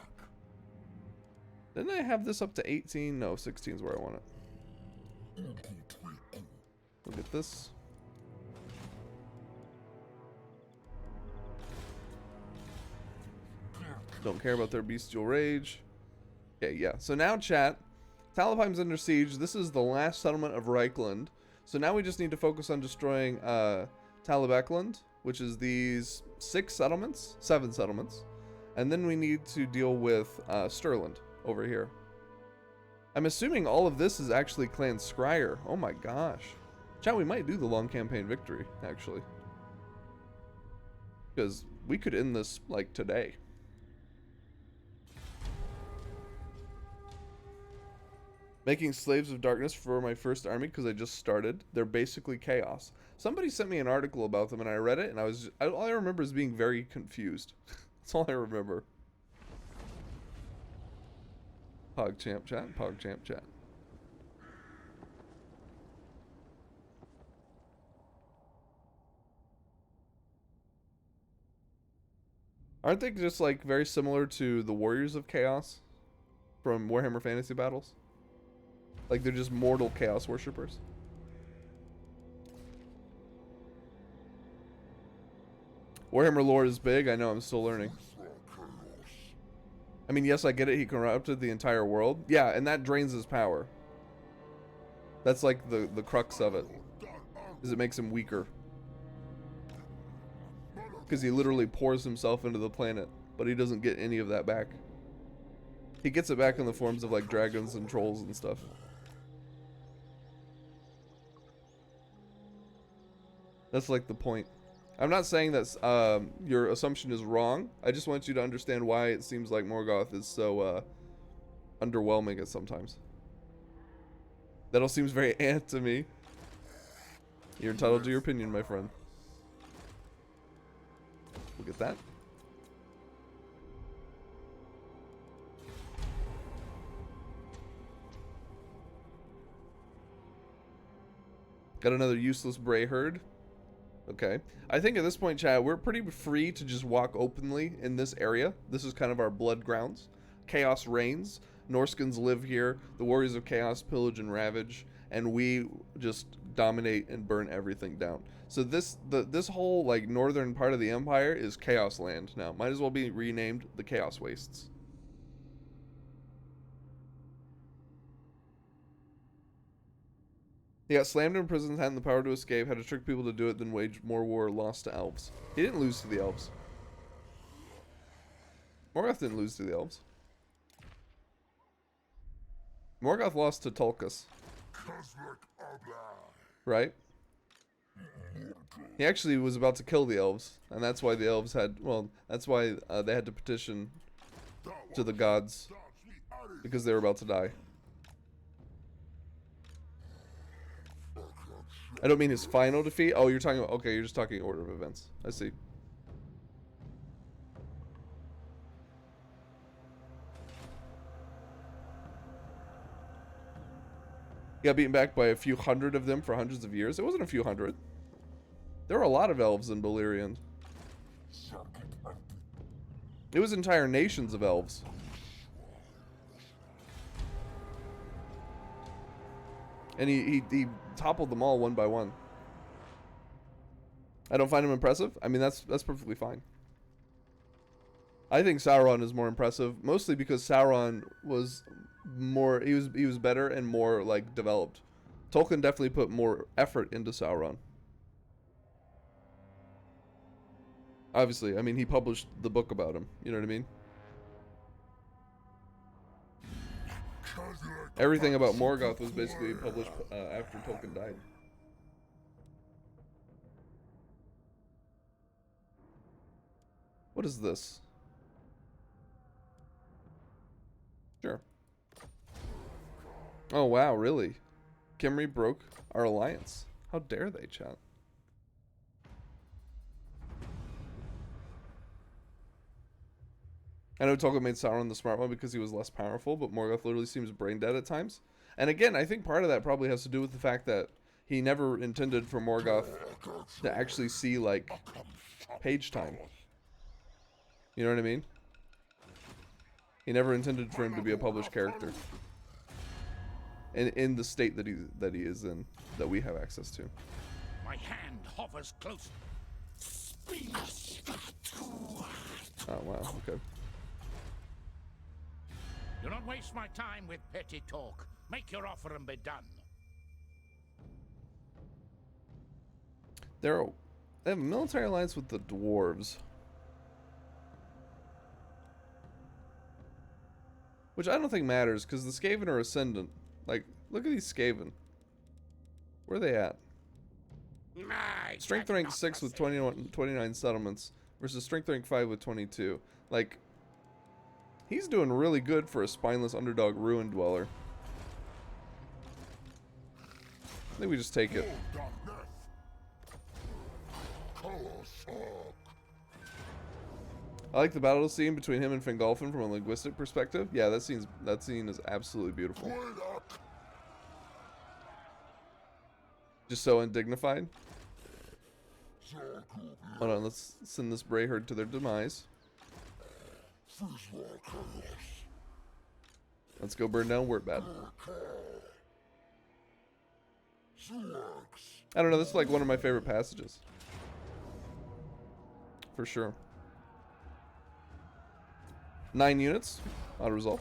Didn't I have this up to 18? No, 16 is where I want it. Look at this. Don't care about their bestial rage. Okay, yeah. So now, chat. Talabheim's under siege. This is the last settlement of Reichland. So now we just need to focus on destroying Talabecland, which is these 7 settlements. And then we need to deal with Stirland over here. I'm assuming all of this is actually Clan Scryer. Oh my gosh. Chat, we might do the long campaign victory, actually. Because we could end this, like, today. Making Slaves of Darkness for my first army because I just started. They're basically chaos. Somebody sent me an article about them and I read it and all I remember is being very confused. That's all I remember. PogChamp chat, PogChamp chat. Aren't they just like very similar to the Warriors of Chaos from Warhammer Fantasy Battles? Like they're just mortal chaos worshippers. Warhammer lore is big. I know, I'm still learning. I mean, yes, I get it. He corrupted the entire world. Yeah, and that drains his power. That's like the crux of it. Is it makes him weaker. Because he literally pours himself into the planet, but he doesn't get any of that back. He gets it back in the forms of like dragons and trolls and stuff. That's like the point. I'm not saying that your assumption is wrong. I just want you to understand why it seems like Morgoth is so underwhelming at sometimes. That all seems very ant to me. You're entitled to your opinion, my friend. Look at that. Got another useless Bray herd. Okay. I think at this point, chat, we're pretty free to just walk openly in this area. This is kind of our blood grounds. Chaos reigns. Norskins live here. The Warriors of Chaos pillage and ravage. And we just dominate and burn everything down. So this whole like northern part of the Empire is Chaos Land now. Might as well be renamed the Chaos Wastes. He got slammed in prison, had the power to escape, had to trick people to do it, then wage more war, lost to elves. He didn't lose to the elves. Morgoth didn't lose to the elves. Morgoth lost to Tulkas. Right? He actually was about to kill the elves, and that's why the elves had, well, that's why they had to petition to the gods, because they were about to die. I don't mean his final defeat. Oh, you're talking about, okay, you're just talking order of events. I see. He got beaten back by a few hundred of them for hundreds of years. It wasn't a few hundred. There were a lot of elves in Beleriand. It was entire nations of elves. And he toppled them all one by one. I don't find him impressive. I mean, that's perfectly fine. I think Sauron is more impressive, mostly because Sauron was more, he was better and more like developed. Tolkien definitely put more effort into Sauron. Obviously, I mean, he published the book about him. You know what I mean? Everything about Morgoth was basically published after Tolkien died. What is this? Sure. Oh wow, really? Kimri broke our alliance. How dare they, chat? I know Tolkien made Sauron the smart one because he was less powerful, but Morgoth literally seems brain dead at times. And again, I think part of that probably has to do with the fact that he never intended for Morgoth to actually see, like, page time. You know what I mean? He never intended for him to be a published character. In the state that he is in, that we have access to. My hand hovers close. Oh, wow, okay. Do not waste my time with petty talk. Make your offer and be done. They have a military alliance with the dwarves. Which I don't think matters, because the Skaven are ascendant. Like, look at these Skaven. Where are they at? Strength rank 6 with 29 settlements versus strength rank 5 with 22. Like, he's doing really good for a spineless underdog ruin dweller. I think we just take it. I like the battle scene between him and Fingolfin from a linguistic perspective. Yeah, that scene is absolutely beautiful. Just so undignified. Hold on, let's send this Bray herd to their demise. Let's go burn down Wurtbad. I don't know, this is like one of my favorite passages. For sure. 9 units. Auto resolve.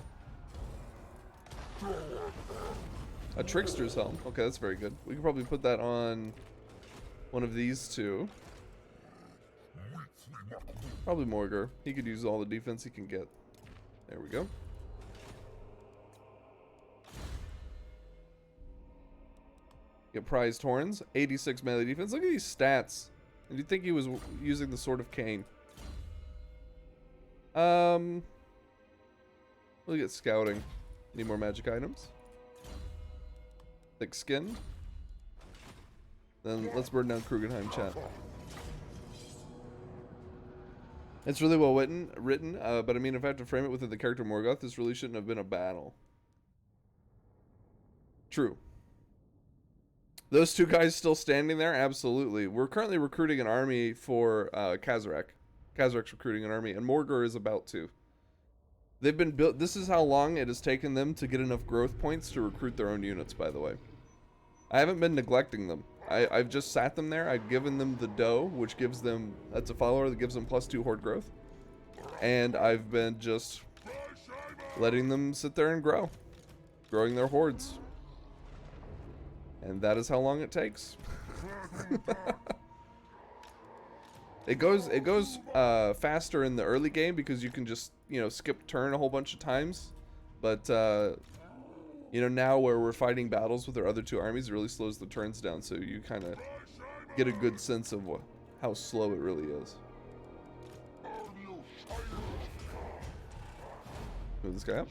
A Trickster's Helm. Okay, that's very good. We could probably put that on one of these two. Probably Morgar. He could use all the defense he can get. There we go. Get prized horns. 86 melee defense. Look at these stats. And you'd think he was using the Sword of Cain. We'll get scouting. Need more magic items. Thick skinned. Then let's burn down Krugenheim, chat. It's really well written, but I mean, if I have to frame it within the character Morgoth, this really shouldn't have been a battle. True. Those two guys still standing there? Absolutely. We're currently recruiting an army for Kazarak. Kazarak's recruiting an army, and Morgar is about to. They've been built. This is how long it has taken them to get enough growth points to recruit their own units, by the way. I haven't been neglecting them. I've just sat them there. I've given them the dough, which gives them, that's a follower that gives them +2 horde growth. And I've been just letting them sit there and grow. Growing their hordes. And that is how long it takes. It goes faster in the early game because you can just, skip turn a whole bunch of times. But, now where we're fighting battles with our other two armies, it really slows the turns down. So you kind of get a good sense of how slow it really is. Move this guy up.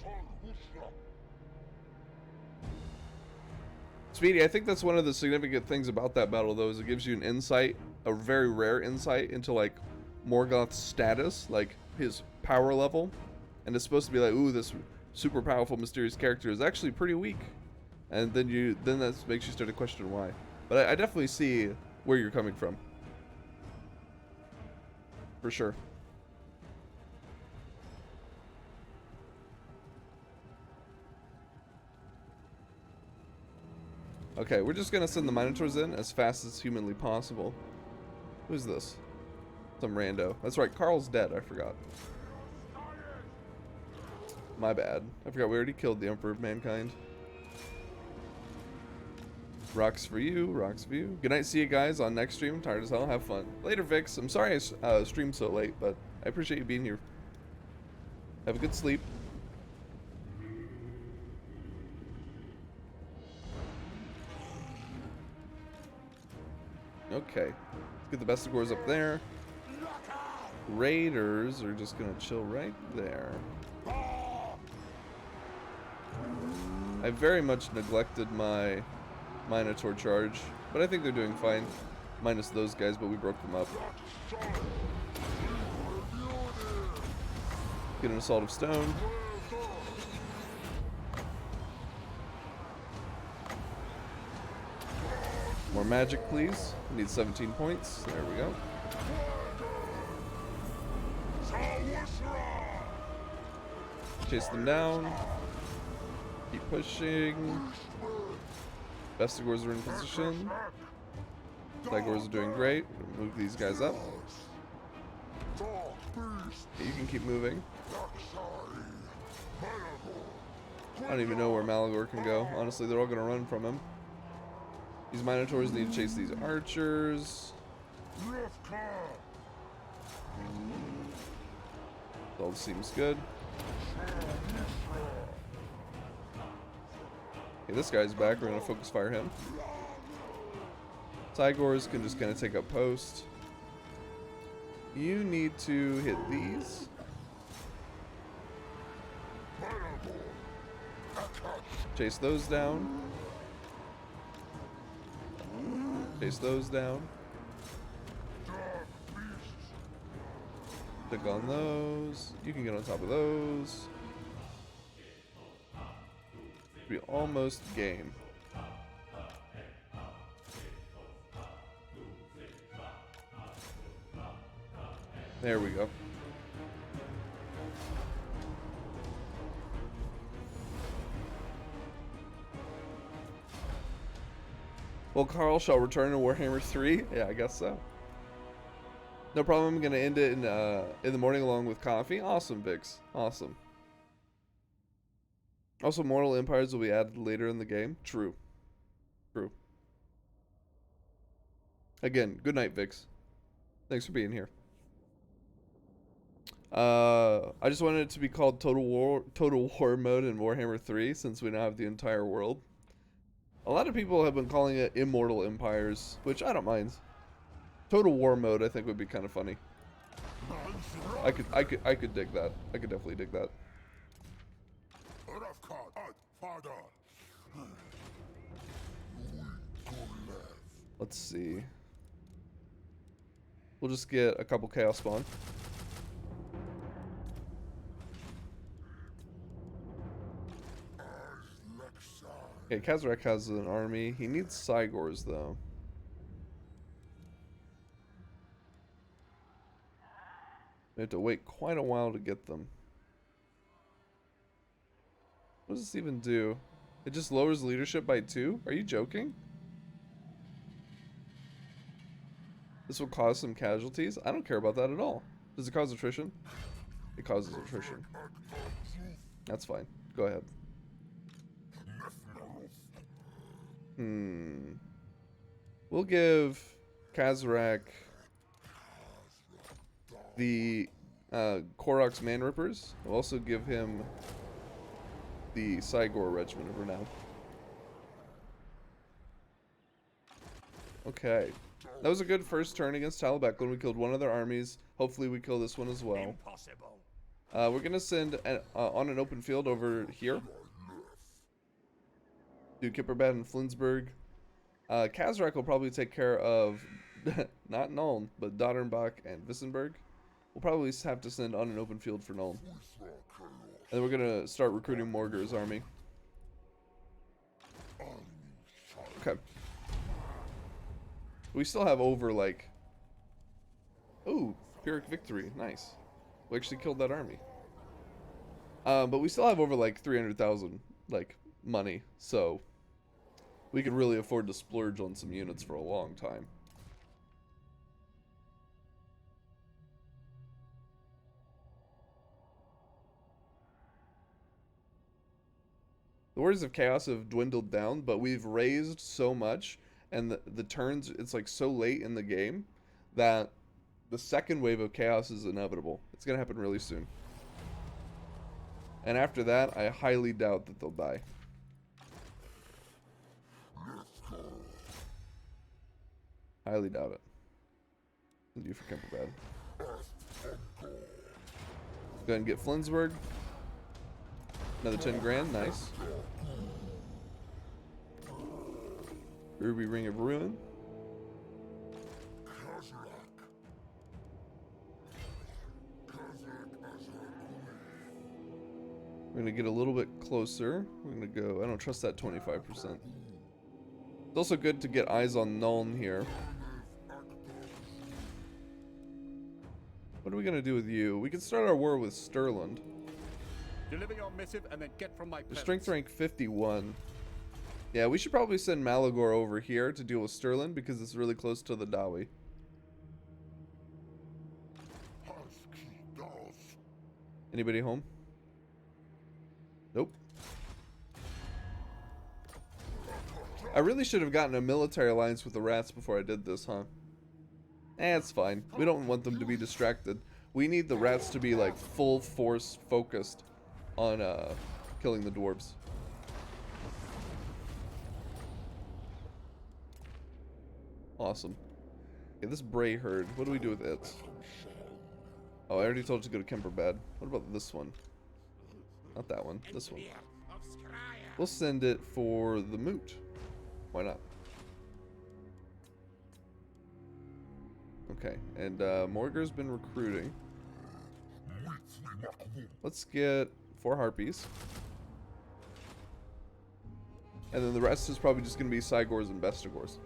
Speedy, I think that's one of the significant things about that battle, though, is it gives you an insight, a very rare insight into, like, Morgoth's status, like, his power level. And it's supposed to be like, ooh, this super powerful, mysterious character is actually pretty weak. And then that makes you start to question why. But I definitely see where you're coming from. For sure. Okay, we're just gonna send the Minotaurs in as fast as humanly possible. Who's this? Some rando. That's right, Carl's dead, I forgot. My bad. I forgot we already killed the Emperor of Mankind. Rocks for you, rocks for you. Good night, see you guys on next stream. I'm tired as hell, have fun. Later, Vix. I'm sorry I streamed so late, but I appreciate you being here. Have a good sleep. Okay, let's get the Bestigors up there. Raiders are just gonna chill right there. I very much neglected my Minotaur charge, but I think they're doing fine. Minus those guys, but we broke them up. Get an Assault of Stone. More magic, please. We need 17 points. There we go. Chase them down. Keep pushing. Bestigors are in position. Tigors are doing great. Move these guys up. Okay, you can keep moving. I don't even know where Malagor can go. Honestly, they're all going to run from him. These Minotaurs need to chase these archers. All seems good. Okay, this guy's back. We're going to focus fire him. Tigors can just kind of take up post. You need to hit these. Chase those down. Chase those down. Click on those. You can get on top of those. Be almost game. There we go. Well, Carl shall return to Warhammer 3. Yeah, I guess so. No problem. I'm gonna end it in the morning along with coffee. Awesome, Vix. Awesome. Also, Mortal Empires will be added later in the game. True. True. Again, good night, Vix. Thanks for being here. I just wanted it to be called Total War mode in Warhammer 3 since we now have the entire world. A lot of people have been calling it Immortal Empires, which I don't mind. Total War mode I think would be kind of funny. I could dig that. I could definitely dig that. Let's see. We'll just get a couple Chaos Spawn. Okay, Kazrak has an army. He needs Cygors, though. We have to wait quite a while to get them. What does this even do? It just lowers leadership by 2? Are you joking? This will cause some casualties? I don't care about that at all. Does it cause attrition? It causes attrition. That's fine. Go ahead. We'll give Kazrak the Korok's Man Rippers. We'll also give him the Cygor Regiment of Renown. Okay. That was a good first turn against Talabeclan. We killed one of their armies. Hopefully we kill this one as well. Impossible. We're going to send on an open field over here. Do Kipperbad and Flensburg. Kazrak will probably take care of, not Nuln, but Doddernbach and Wissenberg. We'll probably have to send on an open field for Nuln. And then we're going to start recruiting Morgar's army. Okay. We still have over, like... Ooh, Pyrrhic victory. Nice. We actually killed that army. But we still have over, like, 300,000, like, money. So, we could really afford to splurge on some units for a long time. The Warriors of Chaos have dwindled down, but we've raised so much, and the turns, it's like so late in the game, that the second wave of Chaos is inevitable. It's going to happen really soon. And after that, I highly doubt that they'll die. Highly doubt it. Thank you for Kemperbad. Go ahead and get Flensburg. Another 10 grand, nice. Ruby Ring of Ruin. We're gonna get a little bit closer. We're gonna go, I don't trust that 25%. It's also good to get eyes on Nuln here. What are we gonna do with you? We can start our war with Stirland. Deliver your missive and then get from my presence. Strength rank 51. Yeah, we should probably send Malagor over here to deal with Stirland because it's really close to the Dawi. Anybody home? Nope. I really should have gotten a military alliance with the rats before I did this, huh? It's fine. We don't want them to be distracted. We need the rats to be like full force focused on killing the dwarves. Awesome. Okay, this Bray herd, what do we do with it? Oh, I already told you to go to Kemperbad. What about this one? Not that one, this one. We'll send it for the Moot. Why not? Okay, and Morgar's been recruiting. Let's get 4 Harpies. And then the rest is probably just going to be Cygors and Bestigors.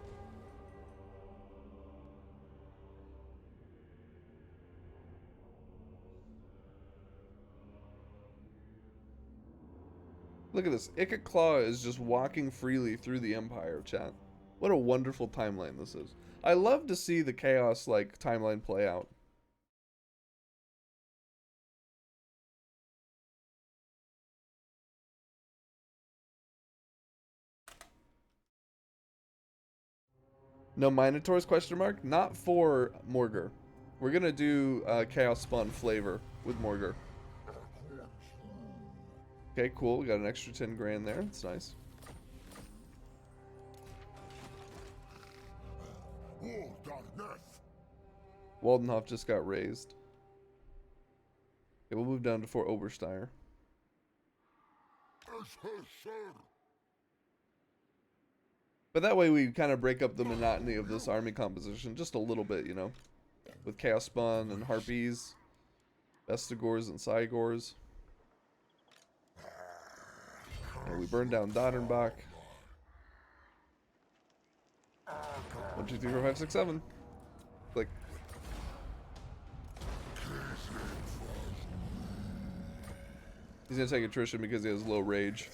Look at this. Ikka Claw is just walking freely through the Empire, chat. What a wonderful timeline this is. I love to see the chaos, like, timeline play out. No Minotaurs, question mark? Not for Morgar. We're gonna do Chaos Spawn flavor with Morgar. Okay, cool. We got an extra 10 grand there. That's nice. Waldenhof just got raised. Okay, we'll move down to Fort Obersteier. But that way we kind of break up the monotony of this army composition just a little bit, you know. With Chaos Spawn and Harpies, Bestigors and Cygors. And we burned down Doddernbach. 1, 2, 3, 4, 5, 6, 7. Click. He's gonna take attrition because he has low rage.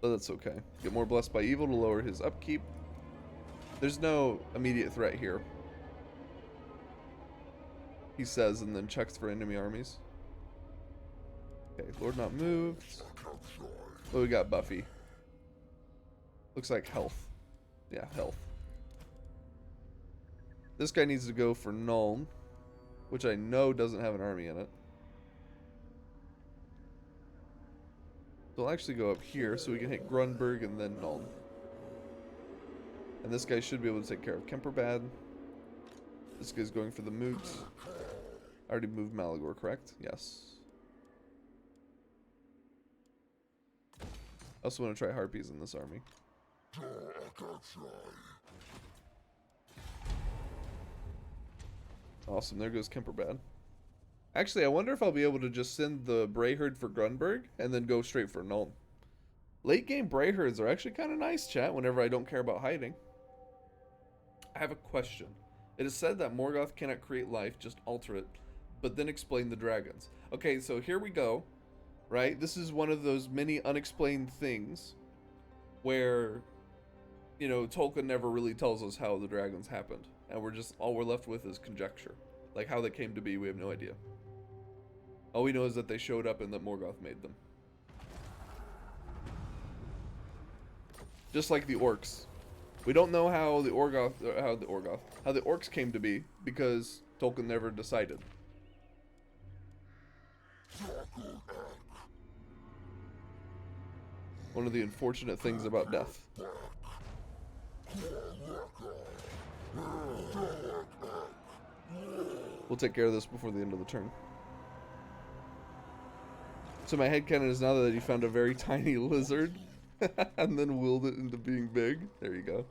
But that's okay. Get more blessed by evil to lower his upkeep. There's no immediate threat here, he says, and then checks for enemy armies. Okay, Lord not moved. Oh, we got Buffy. Looks like health. Yeah, health. This guy needs to go for Nuln, which I know doesn't have an army in it. So I'll actually go up here so we can hit Grunberg and then Nuln. And this guy should be able to take care of Kemperbad. This guy's going for the moot. I already moved Malagor, correct? Yes. I also want to try harpies in this army. Awesome, there goes Kemperbad. Actually, I wonder if I'll be able to just send the Brayherd for Grunberg and then go straight for Nuln. Late game Brayherds are actually kind of nice, chat, whenever I don't care about hiding. I have a question. It is said that Morgoth cannot create life, just alter it, but then explain the dragons. Okay, so here we go, right? This is one of those many unexplained things where, you know, Tolkien never really tells us how the dragons happened. And we're just, all we're left with is conjecture. Like how they came to be, we have no idea. All we know is that they showed up and that Morgoth made them. Just like the orcs. We don't know how the orcs came to be because Tolkien never decided. One of the unfortunate things about death. We'll take care of this before the end of the turn. So my headcanon is now that you found a very tiny lizard and then willed it into being big. There you go.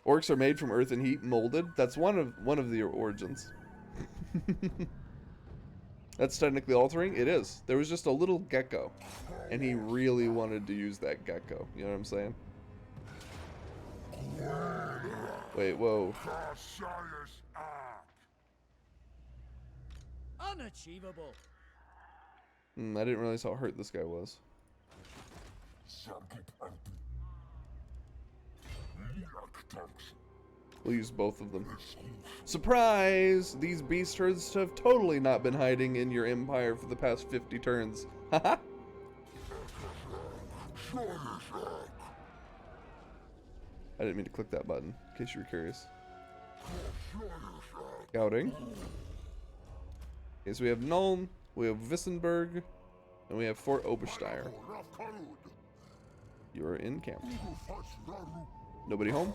Orcs are made from earth and heat, molded. That's one of the origins. That's technically altering. It is. There was just a little gecko, and he really wanted to use that gecko. You know what I'm saying? Wait, whoa. Unachievable. I didn't realize how hurt this guy was. We'll use both of them. Surprise! These beast herds have totally not been hiding in your empire for the past 50 turns. Haha! I didn't mean to click that button, in case you were curious. Scouting. Okay, so we have Nuln, we have Wissenberg, and we have Fort Obersteyr. You are in camp. Nobody home?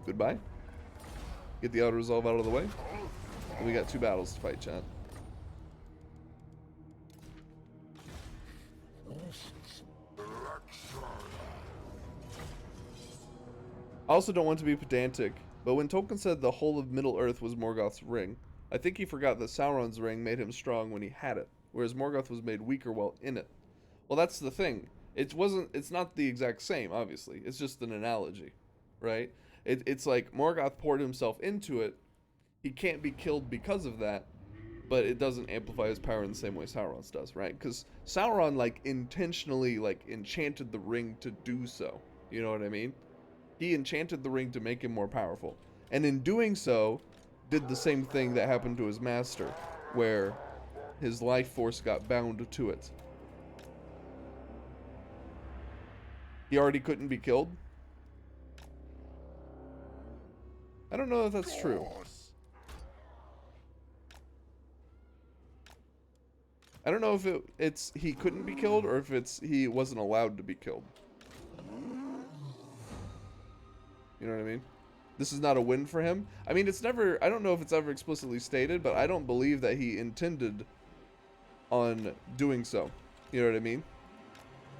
Goodbye. Get the auto resolve out of the way. And we got 2 battles to fight, chat. I also don't want to be pedantic, but when Tolkien said the whole of Middle-earth was Morgoth's ring, I think he forgot that Sauron's ring made him strong when he had it, whereas Morgoth was made weaker while in it. Well, that's the thing. It's not the exact same, obviously. It's just an analogy, right? It's like Morgoth poured himself into it. He can't be killed because of that, but it doesn't amplify his power in the same way Sauron's does, right? Because Sauron, like, intentionally, like, enchanted the ring to do so. You know what I mean? He enchanted the ring to make him more powerful. And in doing so, did the same thing that happened to his master, where his life force got bound to it. He already couldn't be killed? I don't know if that's true. I don't know if it's he couldn't be killed or if it's he wasn't allowed to be killed. You know what I mean? This is not a win for him. I mean, it's never, I don't know if it's ever explicitly stated, but I don't believe that he intended on doing so. You know what I mean?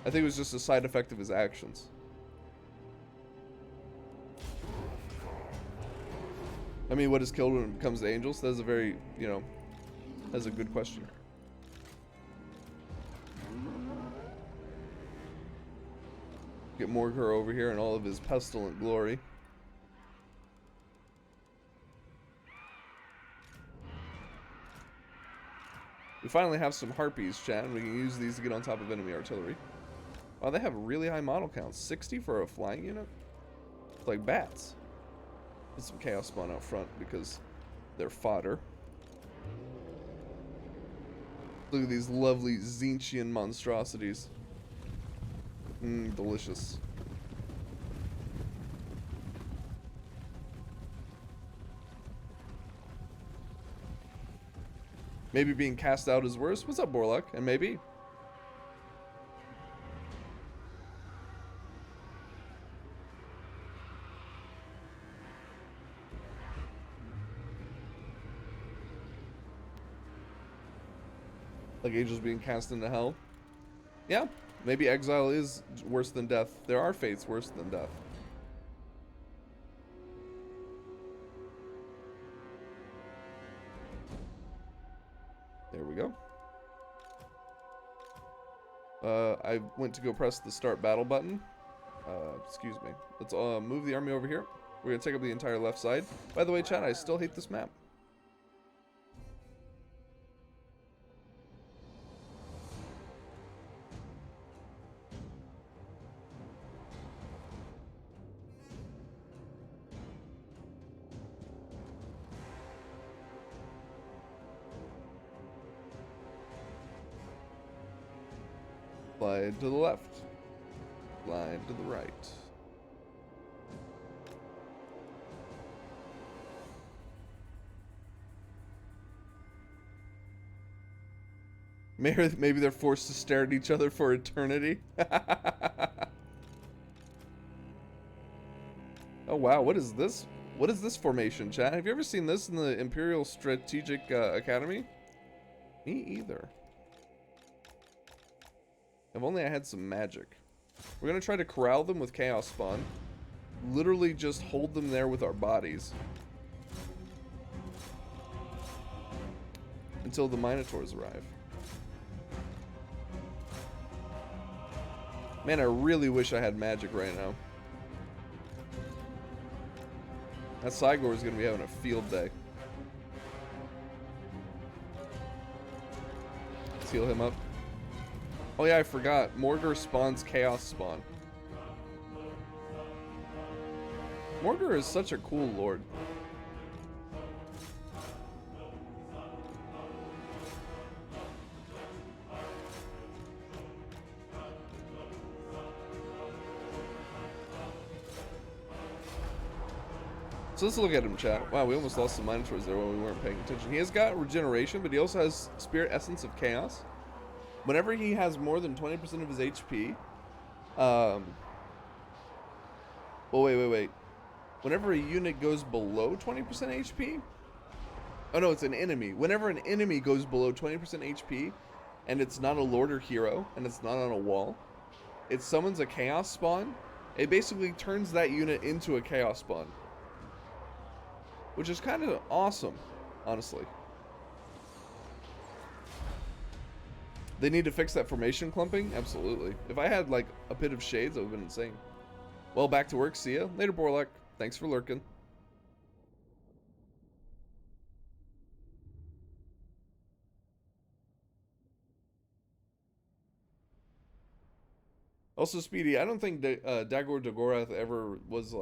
I think it was just a side effect of his actions. I mean, what is killed when it comes to angels? That's a very, you know, that's a good question. Get Morgor over here in all of his pestilent glory. We finally have some harpies, chat, and we can use these to get on top of enemy artillery. Wow, they have really high model counts. 60 for a flying unit? It's like bats. Put some chaos spawn out front because they're fodder. Look at these lovely Zinchian monstrosities. Delicious. Maybe being cast out is worse. What's up, Borlock? And maybe. Like angels being cast into hell. Yeah, maybe exile is worse than death. There are fates worse than death. There we go. I went to go press the start battle button. Excuse me. Let's move the army over here. We're gonna take up the entire left side. By the way, chat, I still hate this map. Slide to the left. Slide to the right. Maybe they're forced to stare at each other for eternity. Oh wow, what is this? What is this formation, chat? Have you ever seen this in the Imperial Strategic Academy? Me either. If only I had some magic. We're gonna try to corral them with Chaos Spawn. Literally just hold them there with our bodies. Until the Minotaurs arrive. Man, I really wish I had magic right now. That Malagor is gonna be having a field day. Let's heal him up. Oh yeah, I forgot. Morgur spawns Chaos Spawn. Morgur is such a cool lord. So let's look at him, chat. Wow, we almost lost some Minotaurs there when we weren't paying attention. He has got regeneration, but he also has Spirit Essence of Chaos. Whenever he has more than 20% of his HP, well, wait. Whenever a unit goes below 20% HP, oh no, it's an enemy. Whenever an enemy goes below 20% HP, and it's not a lord or hero, and it's not on a wall, it summons a Chaos Spawn. It basically turns that unit into a Chaos Spawn. Which is kind of awesome, honestly. They need to fix that formation clumping? Absolutely. If I had, like, a Pit of Shades, that would have been insane. Well, back to work. See ya. Later, Borlek. Thanks for lurking. Also, Speedy, I don't think Dagor Dagorath ever was,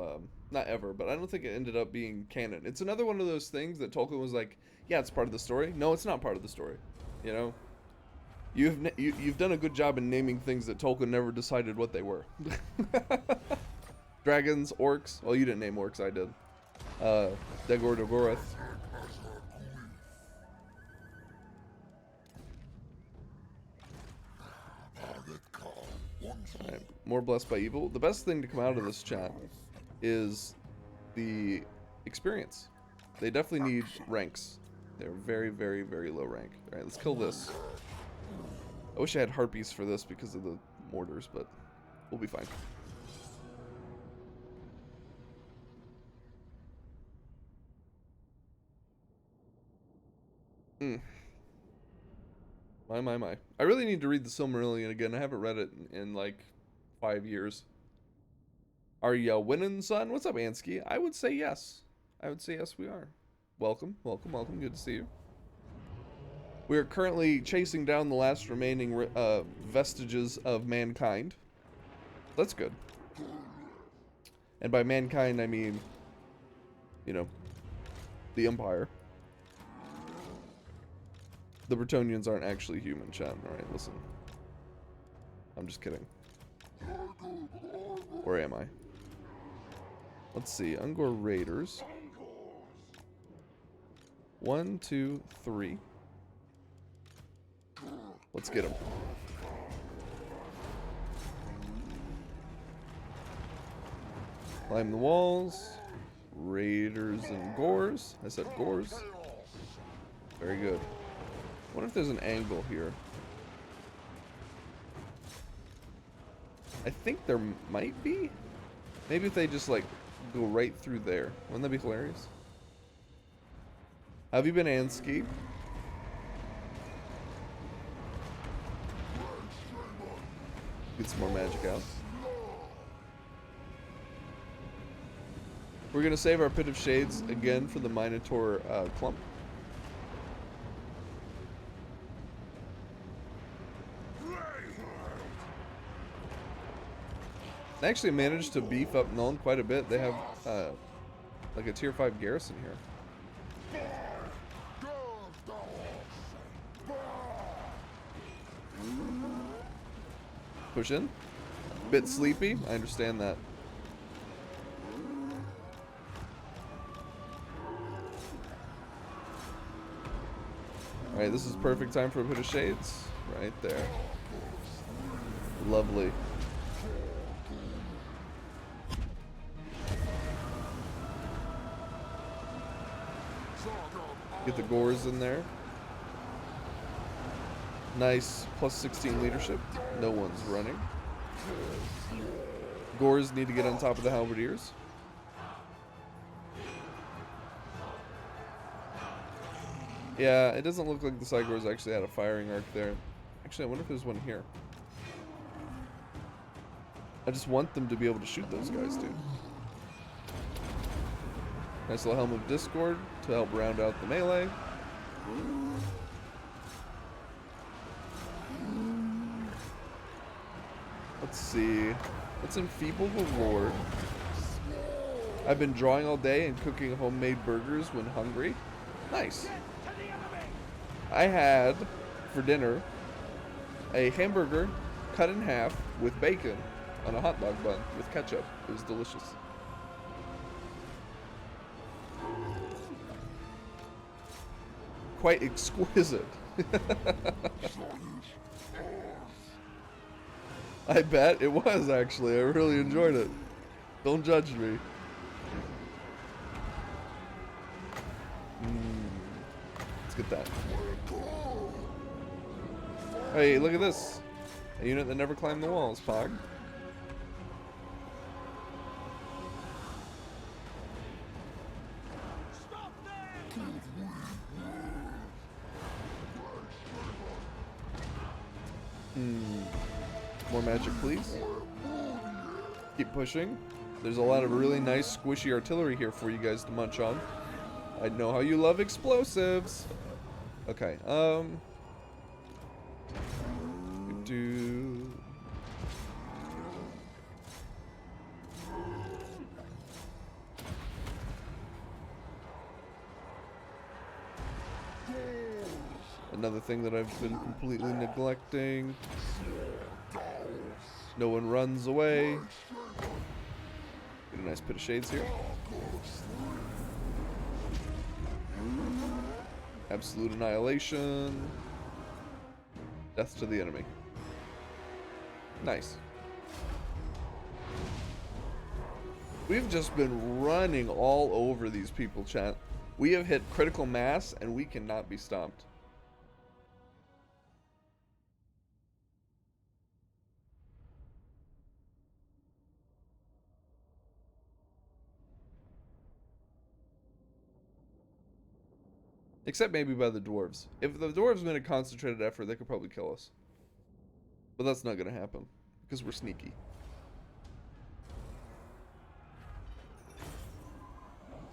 not ever, but I don't think it ended up being canon. It's another one of those things that Tolkien was like, yeah, it's part of the story. No, it's not part of the story. You know? You've done a good job in naming things that Tolkien never decided what they were. Dragons, orcs. Well, you didn't name orcs, I did. Dagor Dagorath. Alright, more blessed by evil. The best thing to come out of this chat is the experience. They definitely need ranks. They're very, very, very low rank. Alright, let's kill this. I wish I had harpies for this because of the mortars, but we'll be fine. My. I really need to read the Silmarillion again. I haven't read it in like 5 years. Are ya winning, son? What's up, Ansky? I would say yes. I would say yes, we are. Welcome. Good to see you. We are currently chasing down the last remaining vestiges of mankind. That's good. And by mankind, I mean, you know, the Empire. The Bretonnians aren't actually human, chat. Alright, listen. I'm just kidding. Where am I? Let's see. Ungor Raiders. 1, 2, 3. Let's get them. Climb the walls. Raiders and Gores. I said Gores. Very good. I wonder if there's an angle here. I think there might be. Maybe if they just like go right through there. Wouldn't that be hilarious? Have you been Ansky? Get some more magic out. We're gonna save our Pit of Shades again for the Minotaur clump. They actually managed to beef up Nuln quite a bit. They have like a tier 5 garrison here. Push in. Bit sleepy. I understand that. Alright, this is perfect time for a Pit of Shades. Right there. Lovely. Get the Gores in there. Nice. Plus 16 leadership. No one's running. Gores need to get on top of the Halberdiers. Yeah, it doesn't look like the Cygors actually had a firing arc there. Actually, I wonder if there's one here. I just want them to be able to shoot those guys, dude. Nice little Helm of Discord to help round out the melee. Let's see. Let's enfeeble the Lord. I've been drawing all day and cooking homemade burgers when hungry. Nice. I had, for dinner, a hamburger cut in half with bacon on a hot dog bun with ketchup. It was delicious. Quite exquisite. I bet it was, actually. I really enjoyed it. Don't judge me. Let's get that. Hey, look at this. A unit that never climbed the walls, Pog. More magic, please. Keep pushing. There's a lot of really nice squishy artillery here for you guys to munch on. I know how you love explosives. Okay, another thing that I've been completely neglecting. No one runs away. Get a nice Pit of Shades here. Absolute annihilation. Death to the enemy. Nice. We've just been running all over these people, chat. We have hit critical mass and we cannot be stopped. Except maybe by the dwarves. If the dwarves made a concentrated effort, they could probably kill us. But that's not going to happen, because we're sneaky.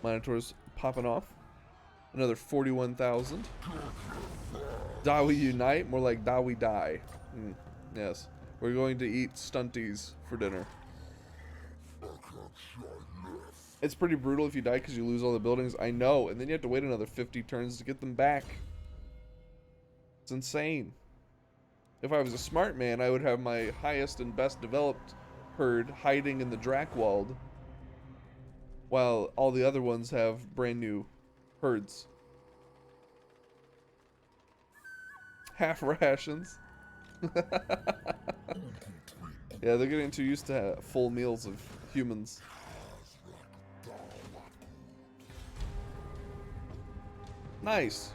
Minotaurs popping off. Another 41,000. Da we unite, more like da we die. Yes. We're going to eat stunties for dinner. It's pretty brutal if you die because you lose all the buildings. I know, and then you have to wait another 50 turns to get them back. It's insane. If I was a smart man, I would have my highest and best developed herd hiding in the Drakewald, while all the other ones have brand new herds. Half rations. Yeah, they're getting too used to full meals of humans. Nice.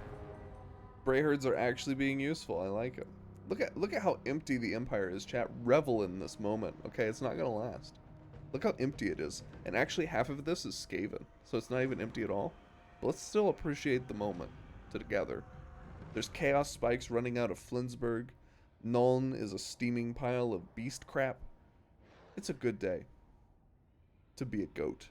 Bray herds are actually being useful. I like it. Look at how empty the Empire is, chat. Revel in this moment, okay? It's not gonna last. Look how empty it is. And actually half of this is Skaven, so it's not even empty at all. But let's still appreciate the moment together. There's chaos spikes running out of Flinsburg. Nuln is a steaming pile of beast crap. It's a good day to be a goat.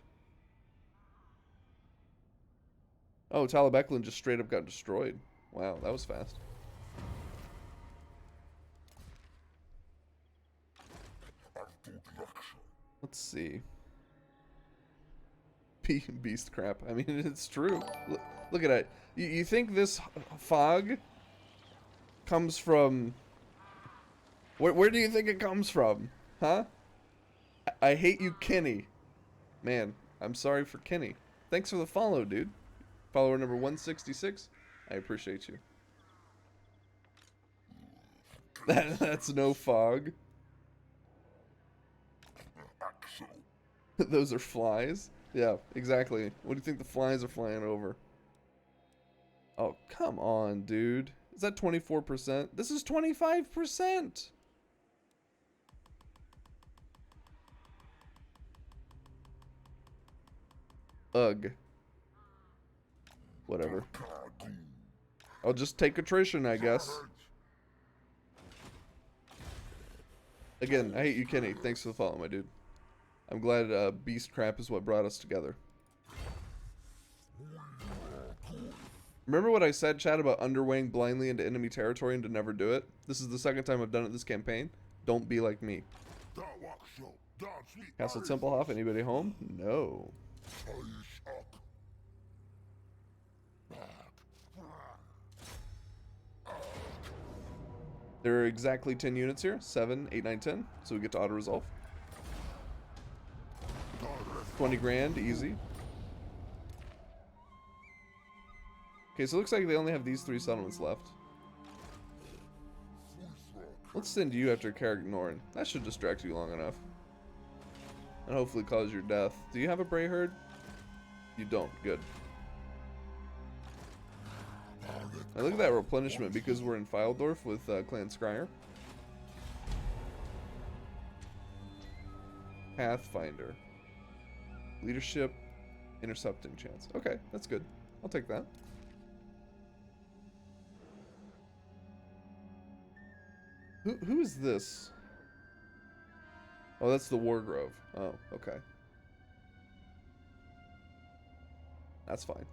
Oh, Talabecklin just straight up got destroyed. Wow, that was fast. Let's see. Beast crap. I mean, it's true. Look at it. You think this fog comes from... Where do you think it comes from? Huh? I hate you, Kenny. Man, I'm sorry for Kenny. Thanks for the follow, dude. Follower number 166. I appreciate you. That's no fog. Those are flies? Yeah, exactly. What do you think the flies are flying over? Oh, come on, dude. Is that 24%? This is 25%! Ugh. Whatever. I'll just take attrition, I guess. Again, I hate you, Kenny. Thanks for the follow, my dude. I'm glad beast crap is what brought us together. Remember what I said, chat, about underweighing blindly into enemy territory and to never do it? This is the second time I've done it this campaign. Don't be like me. Castle Templehof, anybody home? No. There are exactly 10 units here. 7, 8, 9, 10. So we get to auto-resolve. 20 grand, easy. Okay, so it looks like they only have these 3 settlements left. Let's send you after Caragnorn. That should distract you long enough. And hopefully cause your death. Do you have a Bray Herd? You don't. Good. Now look at that replenishment because we're in Fyldorf with Clan Scryer. Pathfinder. Leadership. Intercepting chance. Okay, that's good. I'll take that. Who is this? Oh, that's the Wargrove. Oh, okay. That's fine.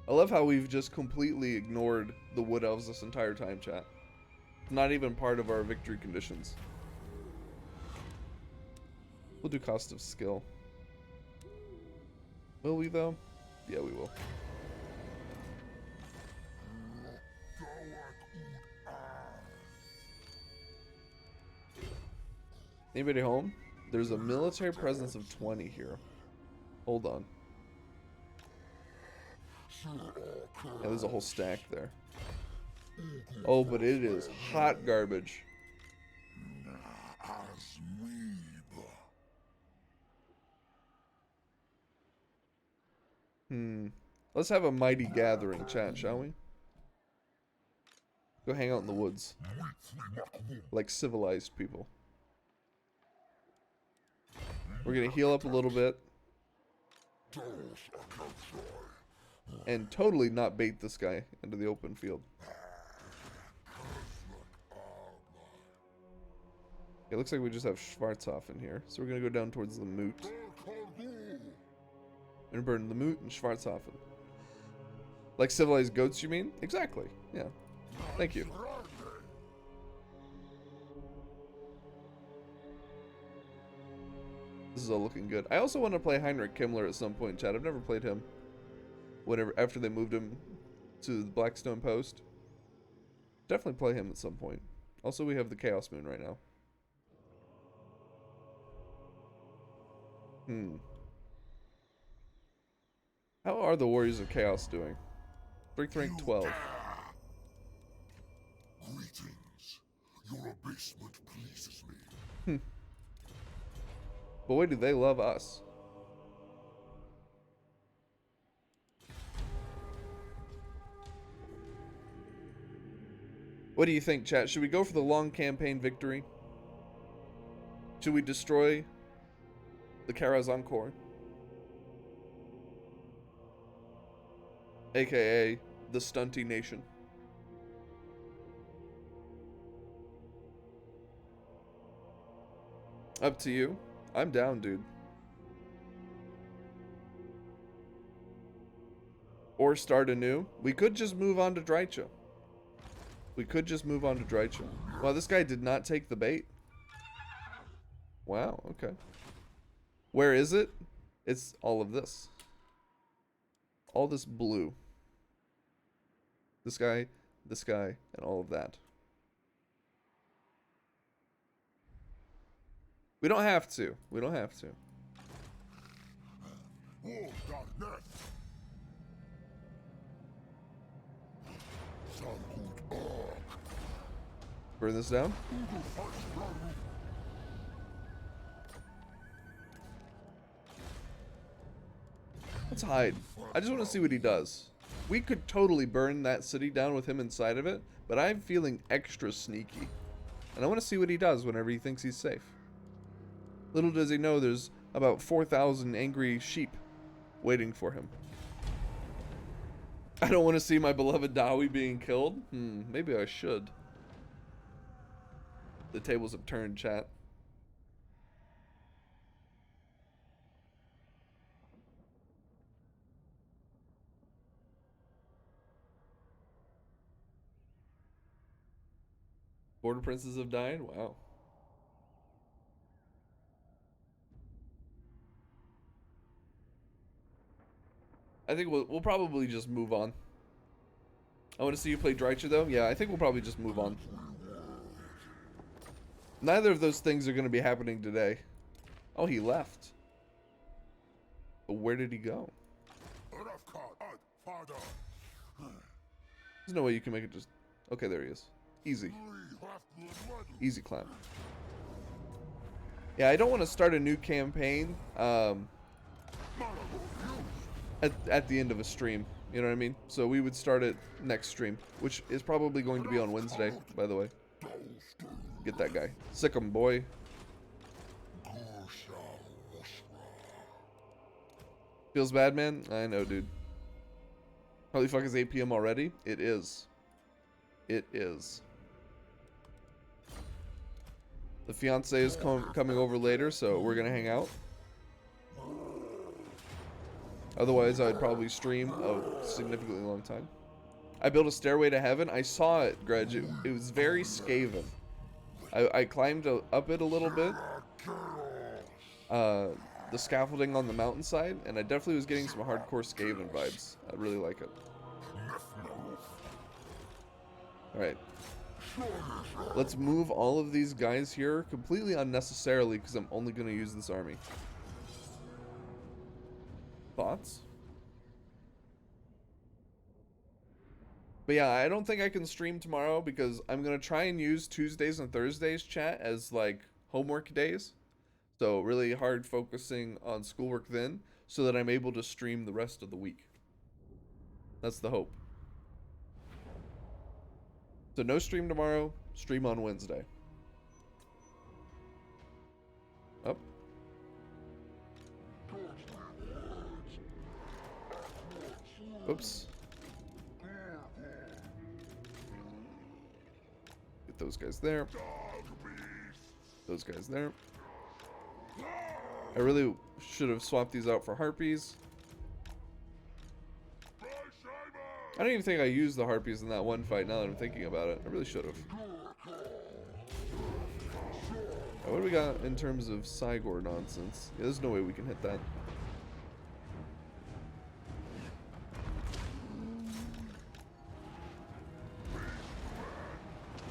I love how we've just completely ignored the Wood Elves this entire time, chat. Not even part of our victory conditions. We'll do cost of skill. Will we, though? Yeah, we will. Anybody home? There's a military presence of 20 here. Hold on. Yeah, there's a whole stack there. Oh, but it is hot garbage. Let's have a mighty gathering, chat, shall we? Go hang out in the woods. Like civilized people. We're gonna heal up a little bit. And totally not bait this guy into the open field. It looks like we just have Schwarzhof in here. So we're gonna go down towards the Moot. We're gonna burn the Moot and Schwarzhofen. Like civilized goats, you mean? Exactly. Yeah. Thank you. This is all looking good. I also want to play Heinrich Himmler at some point, chat. I've never played him. Whenever after they moved him to the Blackstone Post. Definitely play him at some point. Also, we have the Chaos Moon right now. How are the Warriors of Chaos doing? Strength rank 12. Greetings. Your abasement pleases me. Boy, do they love us. What do you think, chat? Should we go for the long campaign victory? Should we destroy the Karazhan Core? AKA the Stunty Nation. Up to you. I'm down, dude. Or start anew. We could just move on to Drycha. We could just move on to Drycha. Wow, this guy did not take the bait. Wow, okay. Where is it? It's all of this. All this blue. This guy, and all of that. We don't have to. We don't have to. Burn this down. Let's hide. I just want to see what he does. We could totally burn that city down with him inside of it, but I'm feeling extra sneaky. And I want to see what he does whenever he thinks he's safe. Little does he know there's about 4,000 angry sheep waiting for him. I don't want to see my beloved Dawi being killed. Maybe I should. The tables have turned, chat. Border princes have died? Wow. I think we'll probably just move on. I want to see you play Drycha though. Yeah, I think we'll probably just move on. Neither of those things are going to be happening today. Oh, he left. But where did he go? There's no way you can make it just... Okay, there he is. Easy. Easy climb. Yeah, I don't want to start a new campaign at the end of a stream. You know what I mean? So we would start it next stream, which is probably going to be on Wednesday, by the way. Get that guy. Sick him, boy. Feels bad, man? I know, dude. Holy fuck, is 8 p.m. already? It is. It is. The fiance is coming over later, so we're gonna hang out. Otherwise, I'd probably stream a significantly long time. I built a stairway to heaven. I saw it, Greg. It was very Skaven. I climbed up it a little bit. The scaffolding on the mountainside, and I definitely was getting some hardcore Skaven vibes. I really like it. Alright. Let's move all of these guys here completely unnecessarily because I'm only going to use this army. Thoughts? But yeah, I don't think I can stream tomorrow because I'm going to try and use Tuesdays and Thursdays chat as like homework days. So really hard focusing on schoolwork then so that I'm able to stream the rest of the week. That's the hope. So no stream tomorrow, stream on Wednesday. Up. Oops. Get those guys there. Those guys there. I really should have swapped these out for harpies. I don't even think I used the harpies in that one fight now that I'm thinking about it. I really should have. What do we got in terms of Sigor nonsense? Yeah, there's no way we can hit that.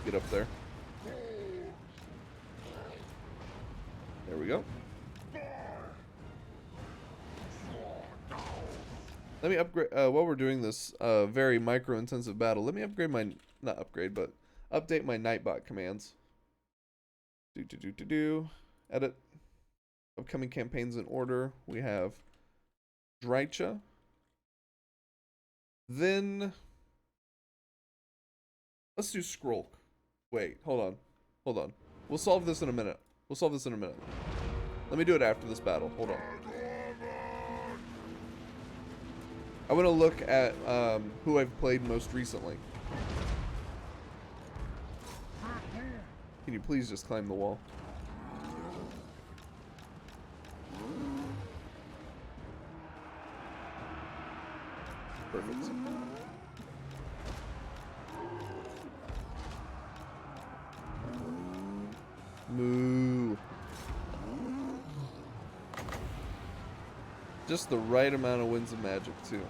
Get up there. There we go. Let me upgrade, while we're doing this very micro-intensive battle, let me upgrade my, not upgrade, but update my Nightbot commands. Edit. Upcoming campaigns in order. We have Drycha. Then, let's do Skrolk. Wait, hold on. Hold on. We'll solve this in a minute. We'll solve this in a minute. Let me do it after this battle. Hold on. I want to look at who I've played most recently. Can you please just climb the wall? Perfect. Moo. Just the right amount of winds of magic, too.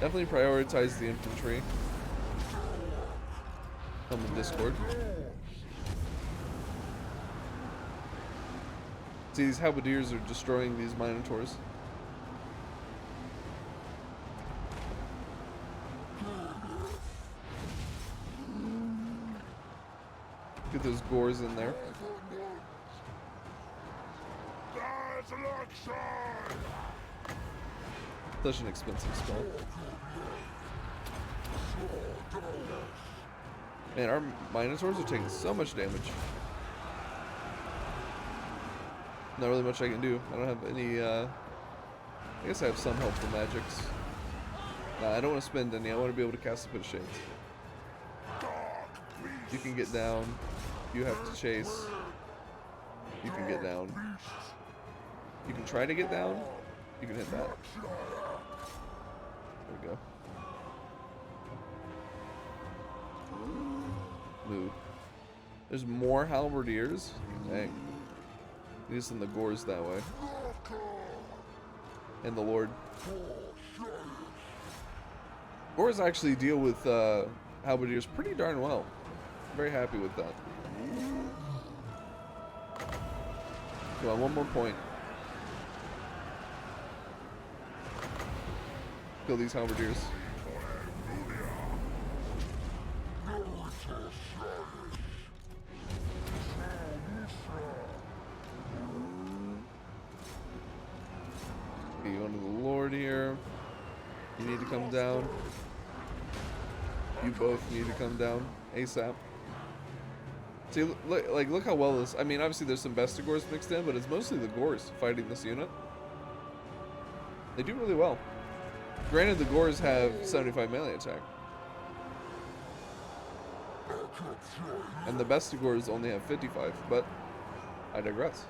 Definitely prioritize the infantry on the Discord. See, these halberdiers are destroying these minotaurs. Get those gores in there. Such an expensive spell. Man, our minotaurs are taking so much damage. Not really much I can do. I don't have any, I guess I have some helpful magics. I don't want to spend any. I want to be able to cast a bit of shades. You can get down. You have to chase. You can get down. You can try to get down. You can hit that. There we go. Move. There's more halberdiers. Dang. We need to send the gores that way. And the Lord. Gores actually deal with halberdiers pretty darn well. I'm very happy with that. Come on, one more point. Kill these halberdiers. Okay, you go to the Lord here. You need to come down. You both need to come down ASAP. See, look how well this. I mean, obviously there's some Bestigors mixed in, but it's mostly the Gores fighting this unit. They do really well. Granted, the Gores have 75 melee attack, and the Bestigors only have 55. But I digress.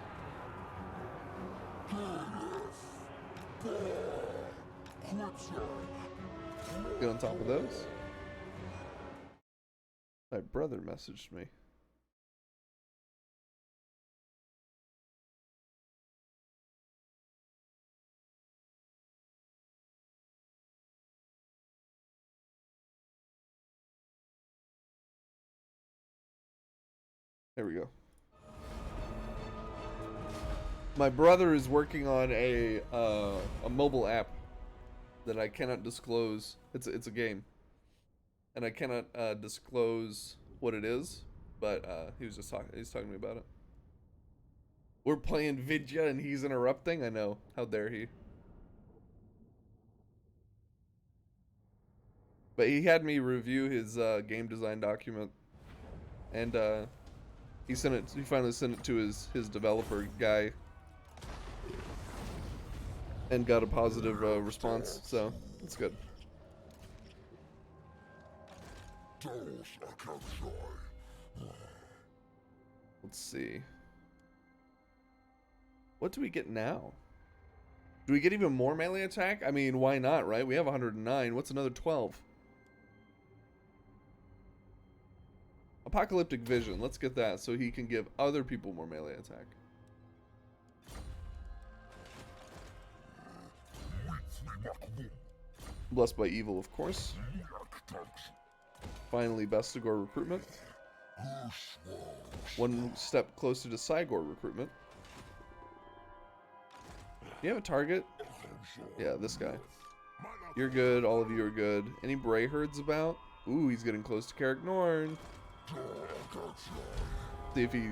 Get on top of those. My brother messaged me. There we go. My brother is working on a mobile app that I cannot disclose. It's a game, and I cannot disclose what it is. But he's talking to me about it. We're playing Vidya and he's interrupting. I know. How dare he? But he had me review his game design document, and he finally sent it to his developer guy, and got a positive response. So that's good. Let's see. What do we get now? Do we get even more melee attack? I mean, why not, right? We have 109. What's another 12? Apocalyptic Vision. Let's get that so he can give other people more melee attack. Blessed by Evil, of course. Finally, Bestigor recruitment. One step closer to Cygor recruitment. Do you have a target? Yeah, this guy. You're good. All of you are good. Any Bray herds about? Ooh, he's getting close to Carrick Norn. See if he...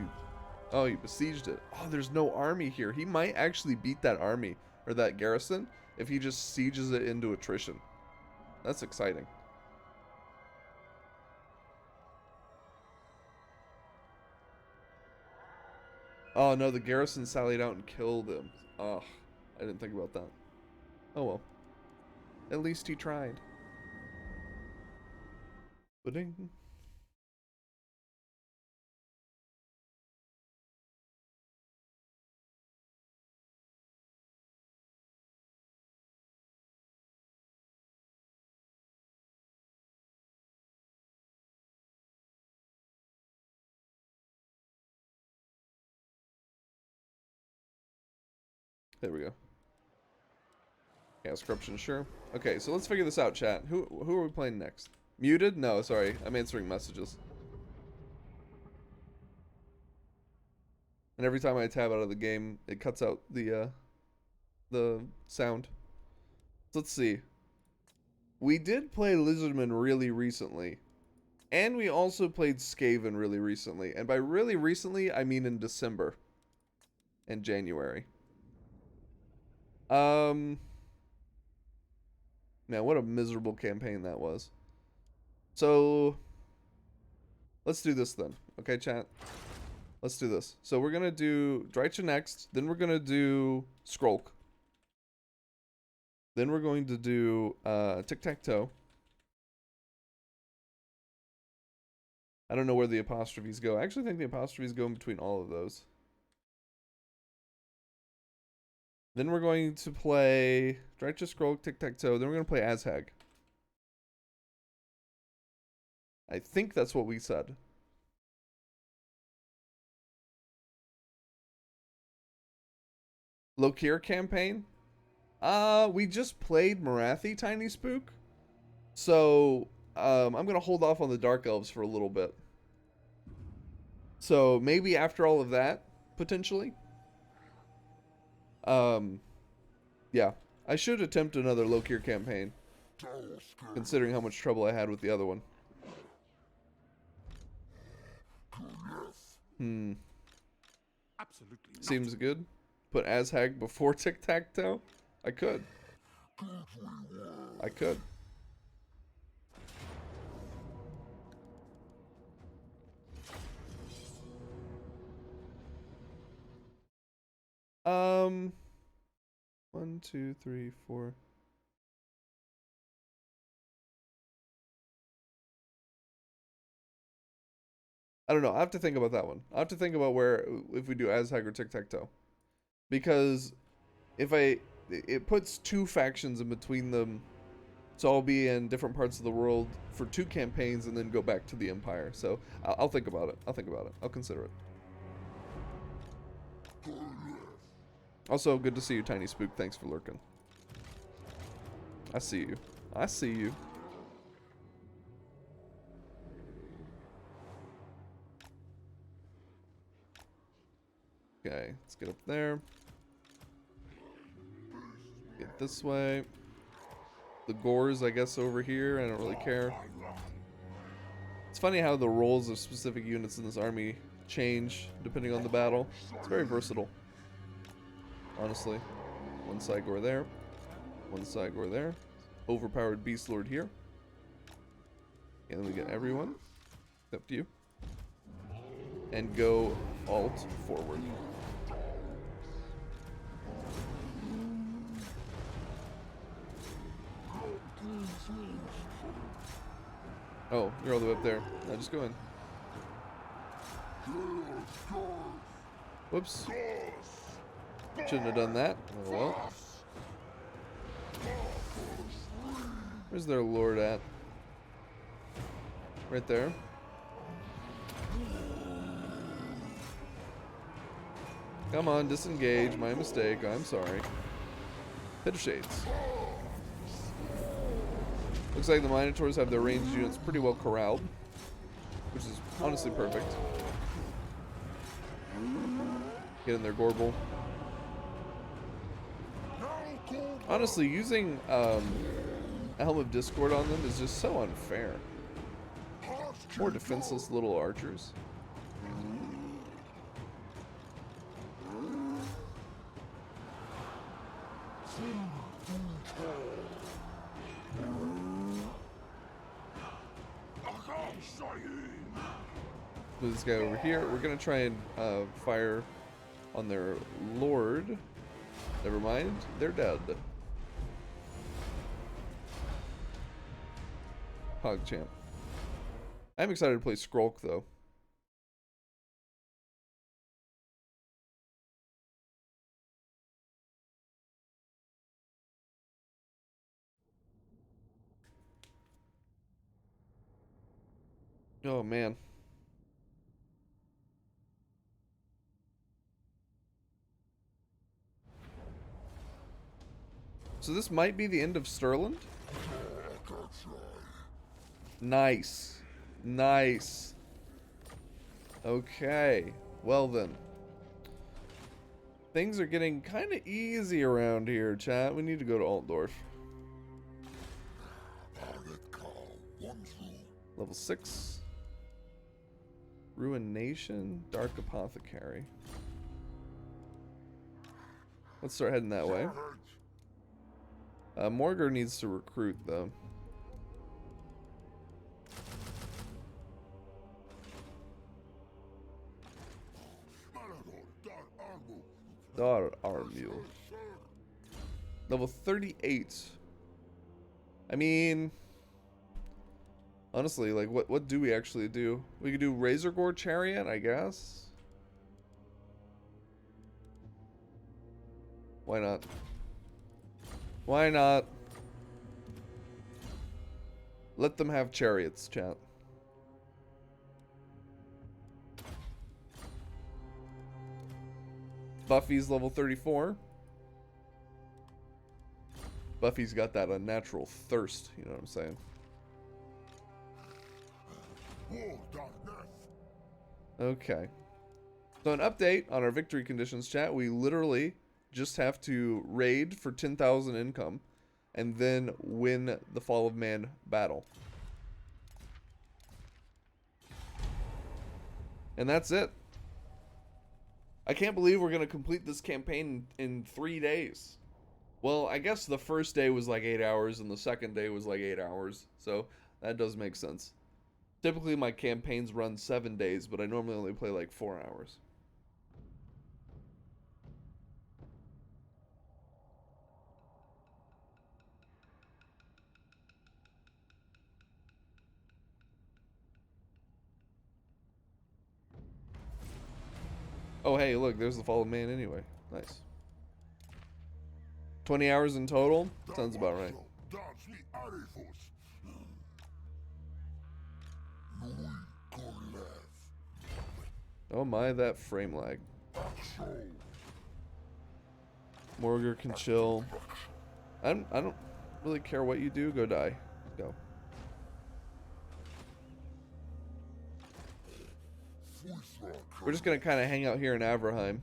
Oh, he besieged it. Oh, there's no army here. He might actually beat that army, or that garrison, if he just sieges it into attrition. That's exciting. Oh no, the garrison sallied out and killed him. Oh, I didn't think about that. Oh well. At least he tried. Pudding. There we go. Chaos corruption, sure. Okay, so let's figure this out, chat. Who are we playing next? Muted? No, sorry. I'm answering messages. And every time I tab out of the game, it cuts out the sound. So let's see. We did play Lizardman really recently. And we also played Skaven really recently. And by really recently, I mean in December. And January. Man, what a miserable campaign that was. So, let's do this then. Okay, chat? Let's do this. So we're gonna do Drycha next. Then we're gonna do Skrolk. Then we're going to do Tic-Tac-Toe. I don't know where the apostrophes go. I actually think the apostrophes go in between all of those. Then we're going to play Drycha, Skrolk, Tic-Tac-Toe. Then we're going to play Azhag. I think that's what we said. Lokir campaign? We just played Marathi Tiny Spook. So, I'm going to hold off on the Dark Elves for a little bit. So, maybe after all of that, potentially. Yeah. I should attempt another Lokir campaign. Considering how much trouble I had with the other one. Absolutely not. Seems good. Put Azhag before Tic-Tac-Toe? I could. I could. One, two, three, four. I don't know. I have to think about that one. I have to think about where, if we do Azhag or Tic-Tac-Toe. Because if it puts two factions in between them. So I'll be in different parts of the world for 2 campaigns and then go back to the Empire. So I'll think about it. I'll think about it. I'll consider it. Also, good to see you, Tiny Spook. Thanks for lurking. I see you. I see you. Okay, let's get up there. Get this way. The Gores, I guess, over here. I don't really care. It's funny how the roles of specific units in this army change depending on the battle. It's very versatile. Honestly. One Cygor there. One Cygor there. Overpowered Beast Lord here. And then we get everyone. Except you. And go alt forward. Oh, you're all the way up there. No, just go in. Whoops. Shouldn't have done that. Oh well. Where's their lord at? Right there. Come on, disengage. My mistake. I'm sorry. Pit of Shades. Looks like the Minotaurs have their ranged units pretty well corralled, which is honestly perfect. Get in there, Gorbel. Honestly, using a Helm of Discord on them is just so unfair. More defenseless little archers. Move this guy over here. We're gonna try and fire on their lord. Never mind, they're dead. PogChamp. I'm excited to play Skrulk though. Oh man. So this might be the end of Stirland? Nice. Nice. Okay. Well then. Things are getting kind of easy around here, chat. We need to go to Altdorf. Level 6. Ruination. Dark Apothecary. Let's start heading that way. Morgar needs to recruit, though. Dar Armule. Level 38. I mean, honestly, like, what do we actually do? We could do Razorgore Chariot, I guess. Why not? Why not? Let them have chariots, chat. Buffy's level 34. Buffy's got that unnatural thirst, you know what I'm saying? Okay. So an update on our victory conditions, chat. We literally just have to raid for 10,000 income and then win the Fall of Man battle. And that's it. I can't believe we're going to complete this campaign in 3 days. Well, I guess the first day was like 8 hours and the second day was like 8 hours. So that does make sense. Typically my campaigns run 7 days, but I normally only play like 4 hours. Oh, hey, look, there's the Fall of Man anyway. Nice. 20 hours in total? Sounds about right. Oh my, that frame lag. Morgar can chill. I don't really care what you do. Go die. Go. We're just gonna kind of hang out here in Averheim.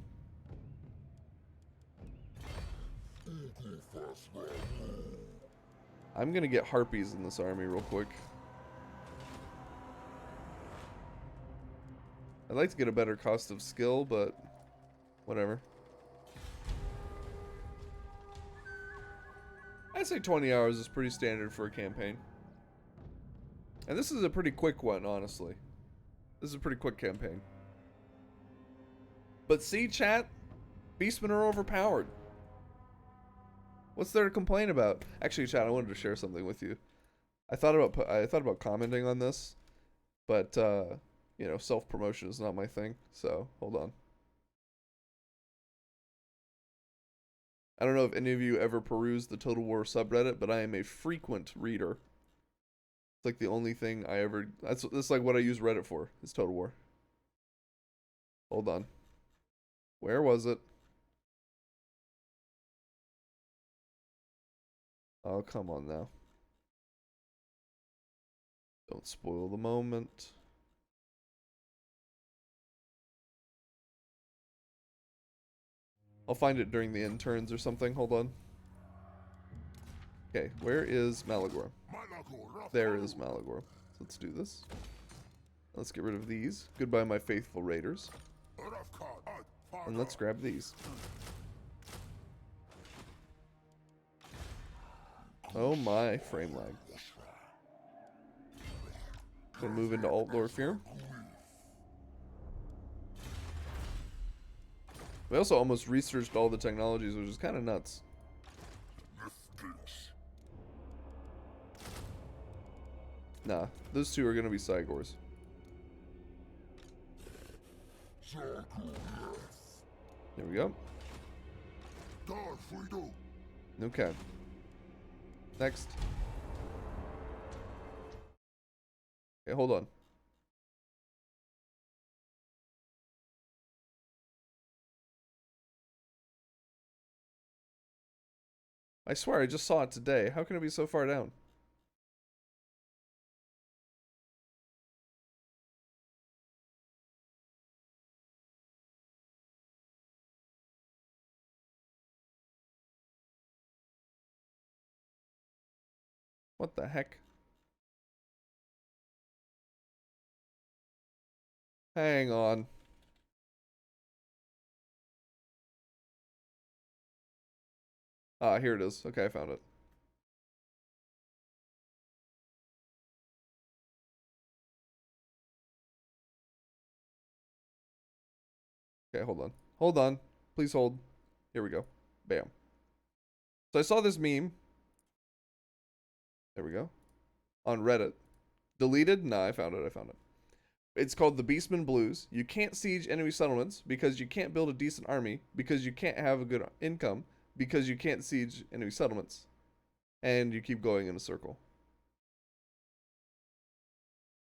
I'm gonna get harpies in this army real quick. I'd like to get a better cost of skill, but whatever. I'd say 20 hours is pretty standard for a campaign. And this is a pretty quick one, honestly. This is a pretty quick campaign. But see, chat? Beastmen are overpowered. What's there to complain about? Actually, chat, I wanted to share something with you. I thought about commenting on this, but you know, self-promotion is not my thing. So hold on. I don't know if any of you ever perused the Total War subreddit, but I am a frequent reader. It's like the only thing I ever. That's like what I use Reddit for. Is Total War. Hold on. Where was it? Oh, come on now. Don't spoil the moment. I'll find it during the interns or something. Hold on. Okay, where is Malagor? There is Malagor. So let's do this. Let's get rid of these. Goodbye, my faithful raiders. And let's grab these. Oh my, frame lag. Gonna move into Altdorf here. We also almost researched all the technologies, which is kind of nuts. Nah, those two are gonna be Cygors. There we go. Okay. Next. Okay, hold on. I swear I just saw it today. How can it be so far down? What the heck? Hang on. Ah, here it is. Okay, I found it. Okay, hold on. Hold on. Please hold. Here we go. Bam. So I saw this meme. There we go. On Reddit. Deleted? Nah, I found it. I found it. It's called the Beastman Blues. You can't siege enemy settlements because you can't build a decent army, because you can't have a good income, because you can't siege enemy settlements. And you keep going in a circle.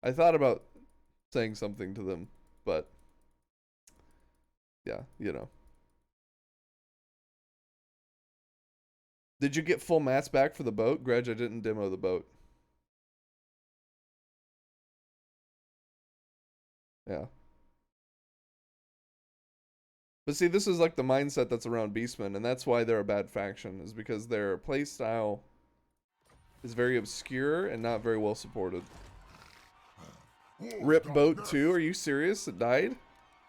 I thought about saying something to them, but yeah, you know. Did you get full mats back for the boat? Greg, I didn't demo the boat. Yeah. But see, this is like the mindset that's around Beastmen, and that's why they're a bad faction, is because their playstyle is very obscure and not very well supported. Rip boat 2? Are you serious? It died?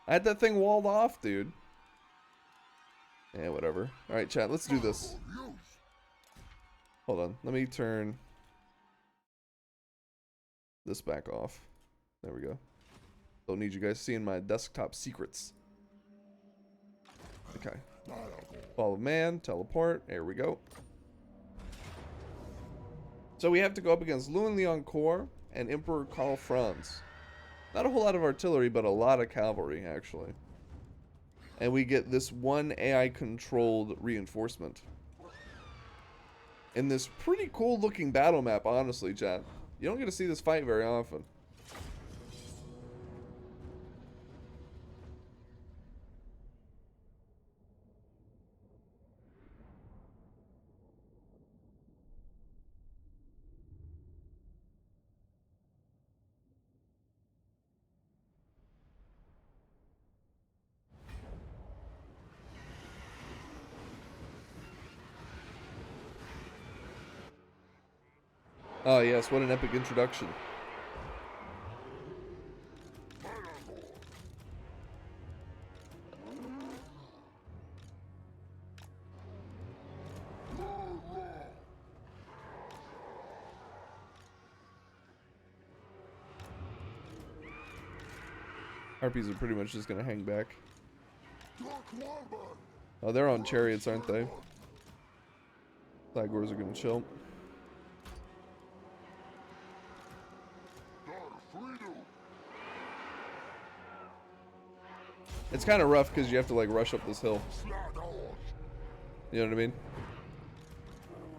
I had that thing walled off, dude. Yeah, whatever. Alright, chat, let's do this. Hold on. Let me turn this back off. There we go. Don't need you guys seeing my desktop secrets. Okay. Follow man, teleport. There we go. So we have to go up against Luan Leon Corps and Emperor Karl Franz. Not a whole lot of artillery, but a lot of cavalry, actually. And we get this one AI-controlled reinforcement. In this pretty cool-looking battle map, honestly, chat. You don't get to see this fight very often. Oh yes, what an epic introduction. Harpies are pretty much just gonna hang back. Oh, they're on chariots, aren't they? Malagors are gonna chill. It's kind of rough because you have to like rush up this hill. You know what I mean?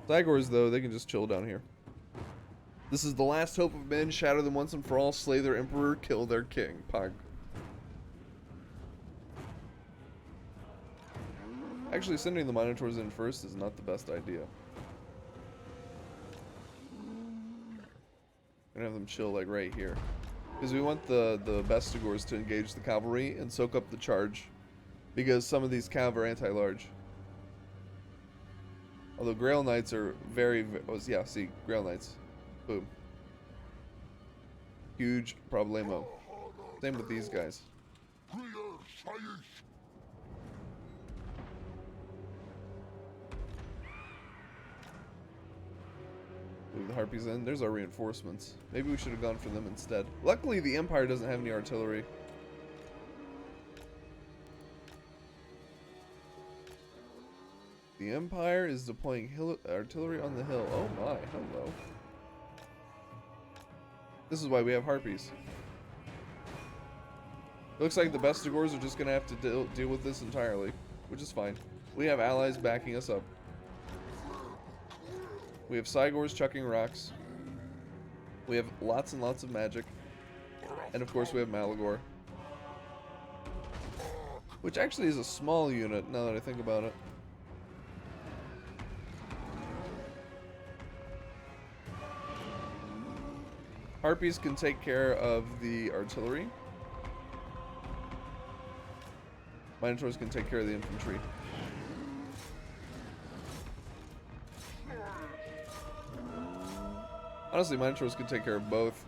Cygors, though, they can just chill down here. This is the last hope of men. Shatter them once and for all. Slay their emperor. Kill their king. Pog. Actually, sending the Minotaurs in first is not the best idea. Gonna have them chill like right here. Because we want the Bestigors to engage the cavalry and soak up the charge. Because some of these cav are anti-large. Although Grail Knights are very, oh, yeah, see, Grail Knights. Boom. Huge problemo. Same with these guys. Move the Harpies in. There's our reinforcements. Maybe we should have gone for them instead. Luckily, the Empire doesn't have any artillery. The Empire is deploying artillery on the hill. Oh my, hello. This is why we have harpies. Looks like the Bestigors are just gonna have to deal with this entirely, which is fine. We have allies backing us up. We have Cygors chucking rocks. We have lots and lots of magic. And of course we have Malagor. Which actually is a small unit, now that I think about it. Harpies can take care of the artillery. Minotaurs can take care of the infantry. Honestly, Minotaurs can take care of both.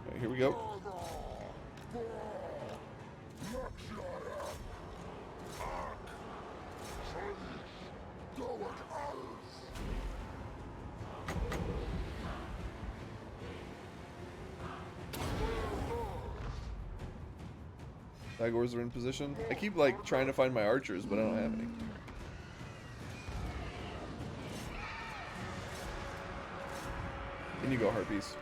Alright, here we go. Tigors are in position. I keep like trying to find my archers, but I don't have any. In you go, harpies.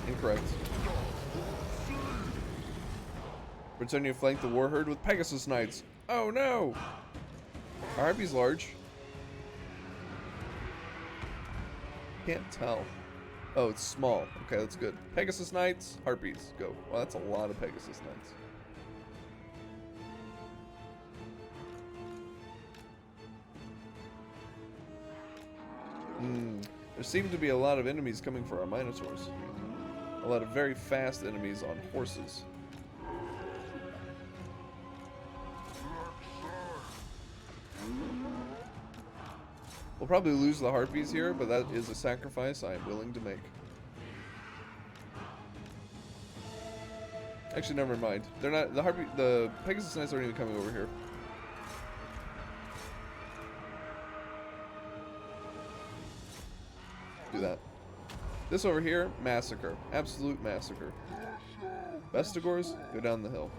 Incorrect. Britannia flanked the war herd with Pegasus Knights. Oh no! Our harpy's large. Can't tell. Oh, it's small. Okay, that's good. Pegasus Knights, harpies, go. Well, that's a lot of Pegasus Knights. There seem to be a lot of enemies coming for our Minotaurs. A lot of very fast enemies on horses. We'll probably lose the harpies here, but that is a sacrifice I am willing to make. Actually, never mind. They're not the Pegasus Knights aren't even coming over here. Do that. This over here, massacre. Absolute massacre. Bestigors, go down the hill.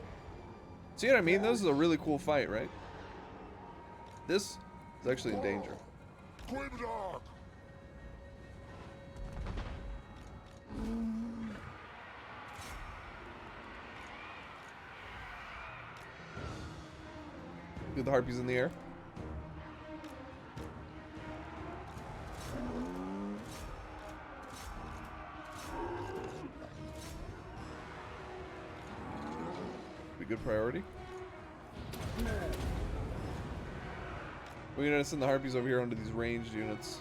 See what I mean? This is a really cool fight, right? This is actually in danger. Get the harpies in the air. Be good priority. We're gonna send the harpies over here onto these ranged units.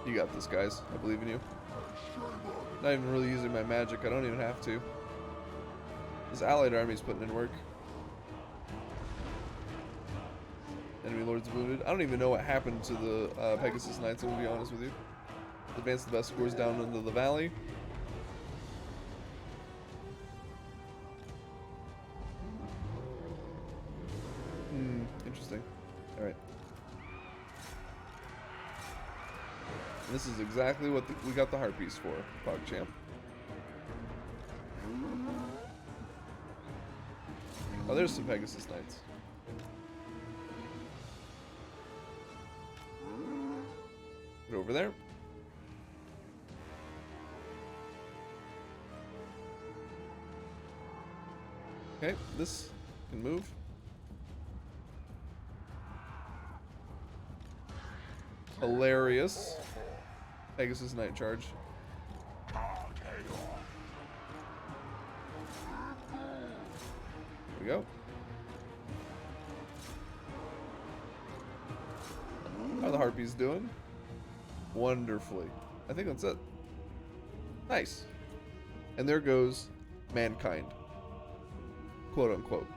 You got this, guys. I believe in you. Not even really using my magic. I don't even have to. This allied army's putting in work. Enemy lords wounded. I don't even know what happened to the Pegasus Knights, I'm gonna be honest with you. Advance the Bestigors down into the valley. Interesting. Alright. This is exactly what we got the harpies for, PogChamp. Oh, there's some Pegasus Knights. Get over there. Okay, this can move. Hilarious. Pegasus Knight charge. Here we go. How are the harpies doing? Wonderfully. I think that's it. Nice. And there goes mankind. Quote unquote.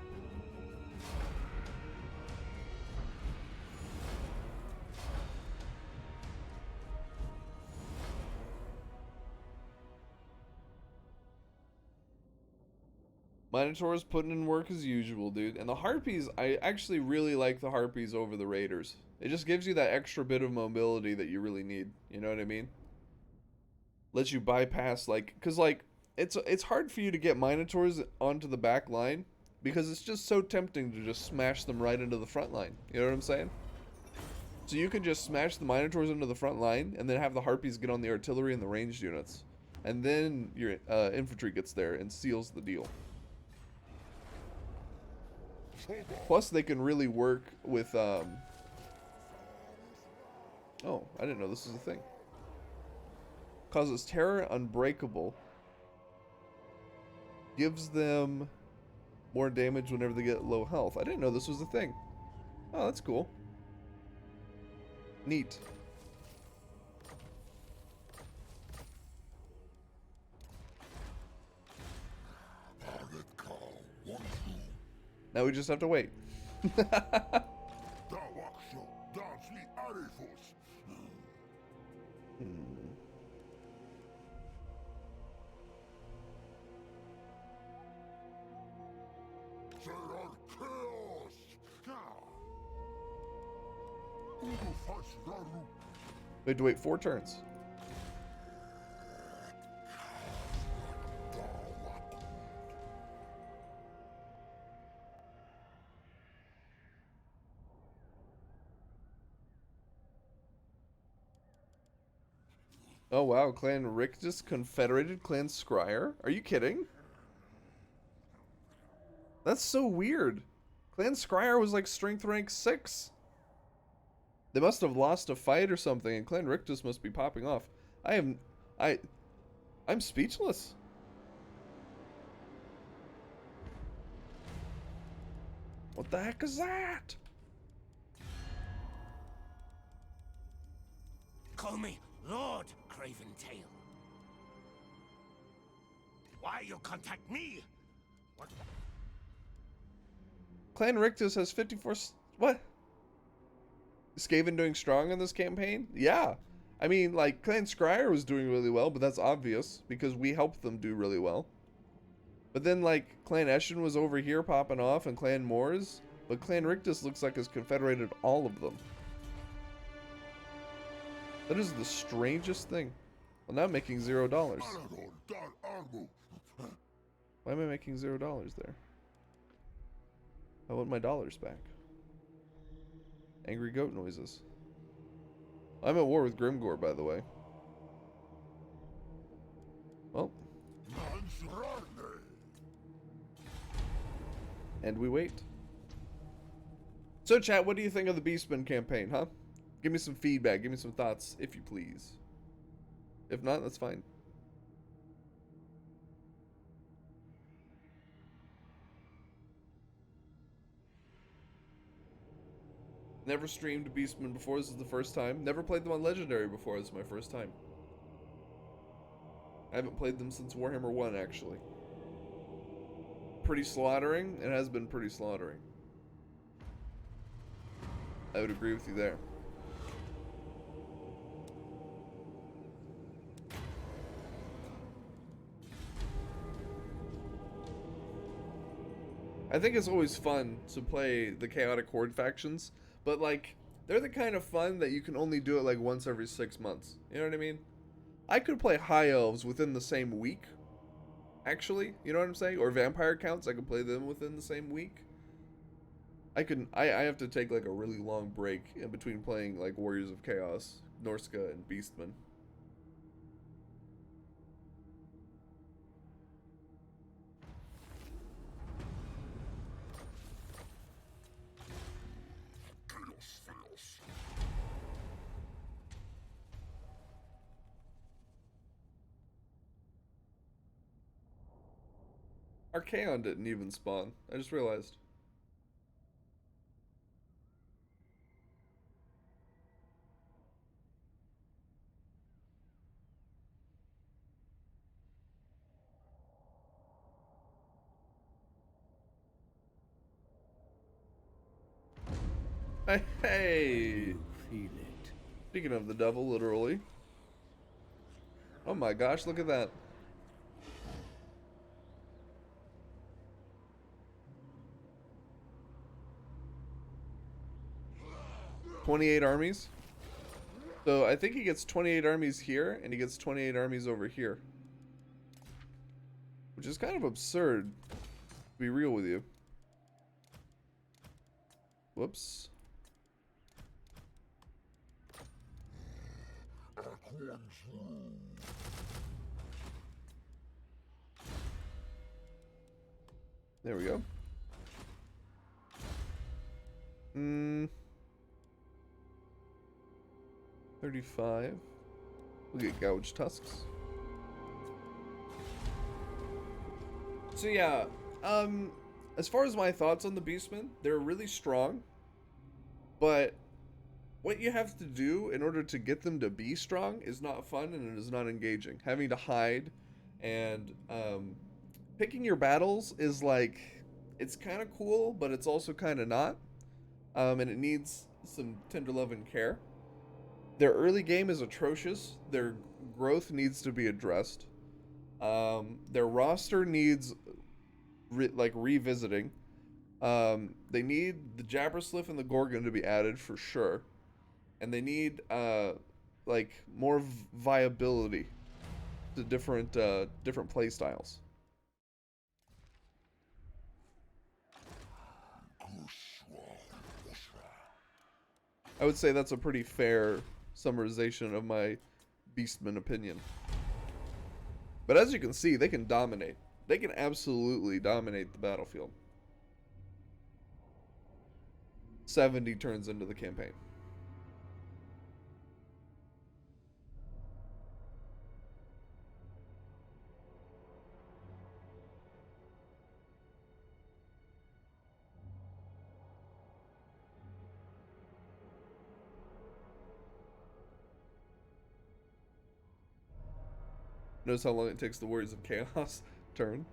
Minotaur's putting in work as usual, dude. And the harpies, I actually really like the harpies over the raiders. It just gives you that extra bit of mobility that you really need. You know what I mean? Lets you bypass, like, because, like, it's hard for you to get Minotaurs onto the back line because it's just so tempting to just smash them right into the front line. You know what I'm saying? So you can just smash the Minotaurs into the front line and then have the Harpies get on the artillery and the ranged units. And then your infantry gets there and seals the deal. Plus, they can really work with, oh, I didn't know this was a thing. Causes terror unbreakable. Gives them more damage whenever they get low health. I didn't know this was a thing. Oh, that's cool. Neat. Now we just have to wait. We have to wait 4 turns. Oh wow, Clan Rictus confederated Clan Scryer? Are you kidding? That's so weird. Clan Scryer was like strength rank 6. They must have lost a fight or something, and Clan Rictus must be popping off. I'm speechless. What the heck is that? Call me Lord Craven Tail. Why you contact me? What? Clan Rictus has 54... What? Is Skaven doing strong in this campaign? Yeah. I mean, like, Clan Scryer was doing really well, but that's obvious, because we helped them do really well. But then, like, Clan Eshin was over here popping off, and Clan Moors, but Clan Rictus looks like has confederated all of them. That is the strangest thing. Well, now I'm making $0. Why am I making $0 there? I want my dollars back. Angry goat noises. I'm at war with Grimgor, by the way. Well. And we wait. So, chat, what do you think of the Beastman campaign, huh? Give me some feedback. Give me some thoughts, if you please. If not, that's fine. Never streamed Beastman before. This is the first time. Never played them on Legendary before. This is my first time. I haven't played them since Warhammer 1, actually. Pretty slaughtering. It has been pretty slaughtering. I would agree with you there. I think it's always fun to play the Chaotic Horde factions, but like, they're the kind of fun that you can only do it like once every 6 months. You know what I mean? I could play High Elves within the same week, actually. You know what I'm saying? Or Vampire Counts, I could play them within the same week. I have to take like a really long break in between playing like Warriors of Chaos, Norska, and Beastman. Archaon didn't even spawn. I just realized. Hey! Feel it. Speaking of the devil, literally. Oh my gosh, look at that. 28 armies. So I think he gets 28 armies here, and he gets 28 armies over here. Which is kind of absurd, to be real with you. Whoops. There we go. 35. We'll get gouged tusks. So yeah, as far as my thoughts on the Beastmen, they're really strong. But what you have to do in order to get them to be strong is not fun and it is not engaging. Having to hide and picking your battles is like, it's kind of cool, but it's also kind of not. And it needs some tender love and care. Their early game is atrocious. Their growth needs to be addressed. Their roster needs revisiting. They need the Jabberslith and the Gorgon to be added for sure. And they need like more viability to different play styles. I would say that's a pretty fair summarization of my Beastman opinion. But as you can see, they can dominate. They can absolutely dominate the battlefield. 70 turns into the campaign. Notice how long it takes the Warriors of Chaos turn.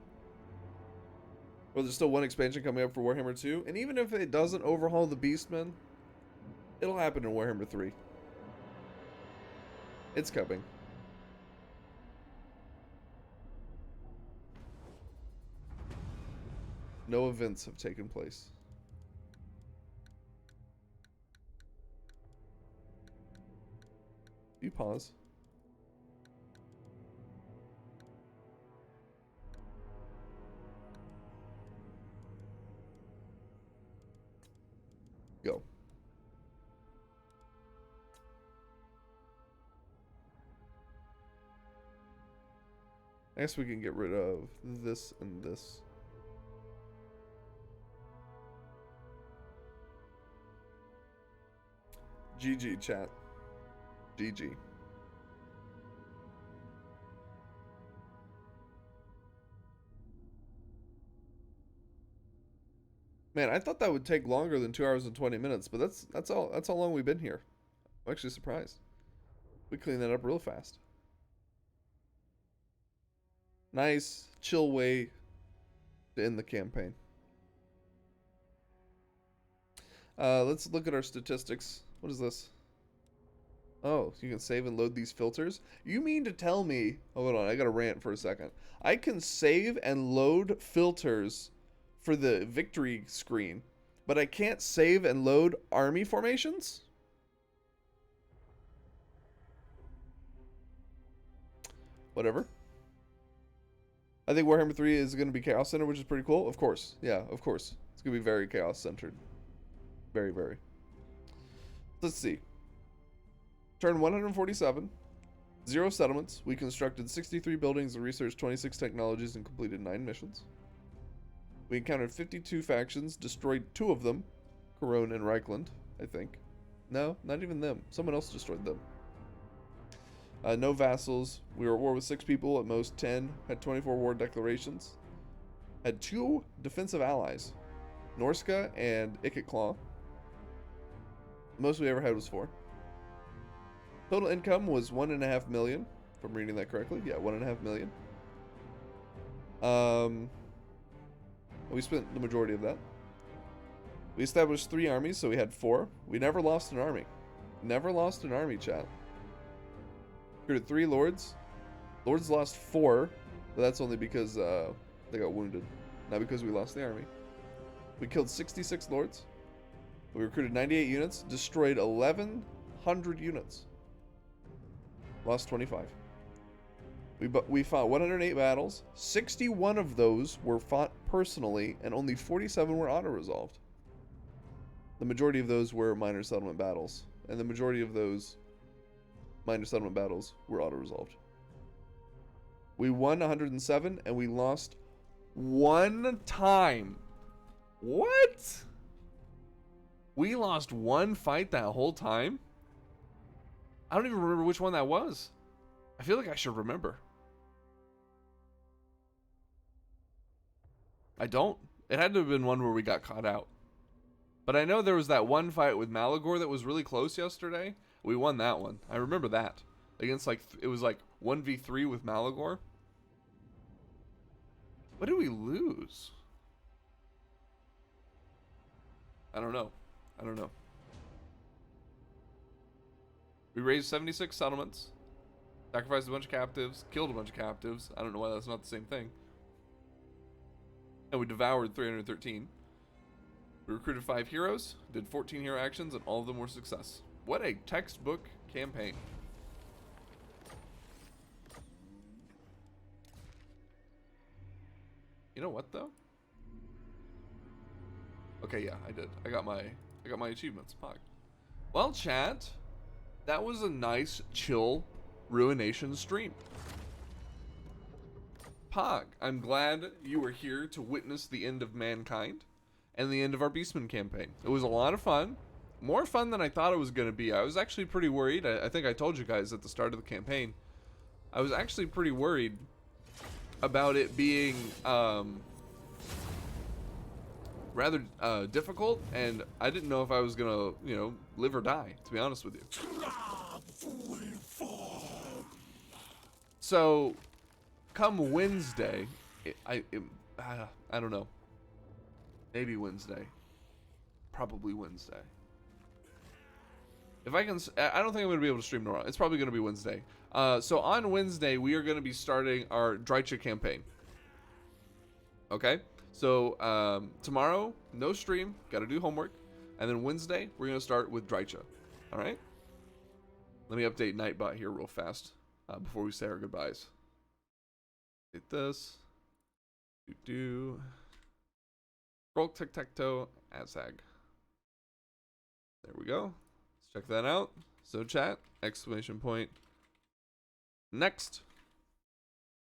Well, there's still one expansion coming up for Warhammer 2, and even if it doesn't overhaul the Beastmen, it'll happen in Warhammer 3. It's coming. No events have taken place. You pause. Go. I guess we can get rid of this and this. GG, chat. GG. Man, I thought that would take longer than 2 hours and 20 minutes, but that's how long we've been here. I'm actually surprised. We cleaned that up real fast. Nice, chill way to end the campaign. Let's look at our statistics. What is this? Oh, you can save and load these filters? You mean to tell me... Hold on, I gotta rant for a second. I can save and load filters for the victory screen, but I can't save and load army formations? Whatever. I think Warhammer 3 is going to be Chaos Center, which is pretty cool. Of course. Yeah, of course. It's going to be very Chaos centered. Very, very. Let's see. Turn 147. 0 settlements. We constructed 63 buildings and researched 26 technologies and completed 9 missions. We encountered 52 factions, destroyed 2 of them. Corone and Reichland, I think. No, not even them. Someone else destroyed them. No vassals. We were at war with 6 people, at most 10. Had 24 war declarations. Had 2 defensive allies. Norska and Ikitclaw. The most we ever had was 4. Total income was 1.5 million. If I'm reading that correctly. Yeah, 1.5 million. We spent the majority of that. We established 3 armies, so we had 4. We never lost an army. Never lost an army, chat. Recruited 3 lords. Lords lost 4, but that's only because they got wounded, not because we lost the army. We killed 66 lords. We recruited 98 units, destroyed 1,100 units. Lost 25. We fought 108 battles. 61 of those were fought personally, and only 47 were auto-resolved. The majority of those were minor settlement battles, and the majority of those minor settlement battles were auto-resolved. We won 107, and we lost 1 time. What? We lost 1 fight that whole time? I don't even remember which one that was. I feel like I should remember. I don't. It had to have been one where we got caught out. But I know there was that one fight with Malagor that was really close yesterday. We won that one. I remember that. Against it was like 1v3 with Malagor. What did we lose? I don't know. We raised 76 settlements. Sacrificed a bunch of captives. Killed a bunch of captives. I don't know why that's not the same thing. And we devoured 313. We recruited 5 heroes, did 14 hero actions, and all of them were success. What a textbook campaign. You know what though? Okay, yeah, I did. I got my achievements. Pog. Well, chat, that was a nice, chill Ruination stream. Pog, I'm glad you were here to witness the end of mankind and the end of our Beastman campaign. It was a lot of fun. More fun than I thought it was going to be. I was actually pretty worried. I think I told you guys at the start of the campaign. I was actually pretty worried about it being rather difficult, and I didn't know if I was going to, live or die, to be honest with you. So, come Wednesday, I don't know. Maybe Wednesday. Probably Wednesday. If I can, I don't think I'm going to be able to stream tomorrow. It's probably going to be Wednesday. So on Wednesday, we are going to be starting our Drycha campaign. Okay? So, tomorrow, no stream. Got to do homework. And then Wednesday, we're going to start with Drycha. Alright? Let me update Nightbot here real fast before we say our goodbyes. Hit this. Scroll tic-tac-toe, Azag. There we go. Let's check that out. So chat, exclamation point. Next.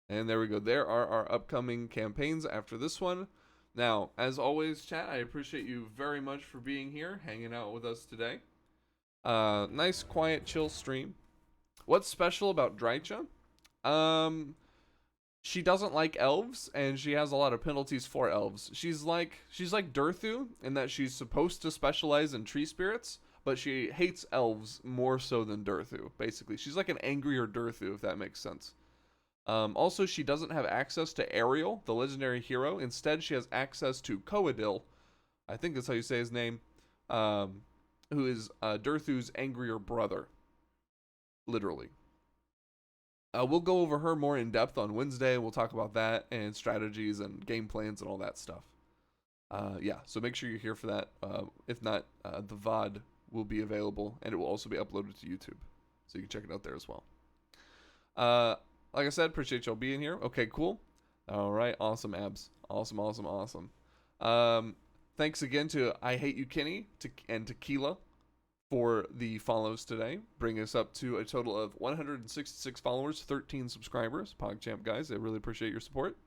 And there we go. There are our upcoming campaigns after this one. Now, as always, chat, I appreciate you very much for being here, hanging out with us today. Nice, quiet, chill stream. What's special about Drycha? She doesn't like elves, and she has a lot of penalties for elves. She's like Durthu in that she's supposed to specialize in tree spirits, but she hates elves more so than Durthu, basically. She's like an angrier Durthu, if that makes sense. Also, she doesn't have access to Ariel, the legendary hero. Instead, she has access to Coadil, I think that's how you say his name, who is Durthu's angrier brother, literally. We'll go over her more in depth on Wednesday. We'll talk about that and strategies and game plans and all that stuff. Yeah, so make sure you're here for that. If not, the VOD will be available, and it will also be uploaded to YouTube, so you can check it out there as well. Like I said, appreciate y'all being here. Okay, cool. All right, awesome, Abs. Awesome. Thanks again to I Hate You Kenny and Tequila for the follows today, bringing us up to a total of 166 followers, 13 subscribers. PogChamp guys, I really appreciate your support.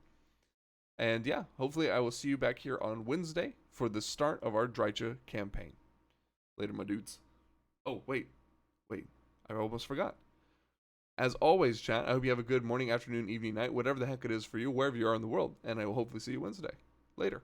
And yeah, hopefully I will see you back here on Wednesday for the start of our Drycha campaign. Later, my dudes. Oh, wait, I almost forgot. As always, chat, I hope you have a good morning, afternoon, evening, night, whatever the heck it is for you, wherever you are in the world, and I will hopefully see you Wednesday. Later.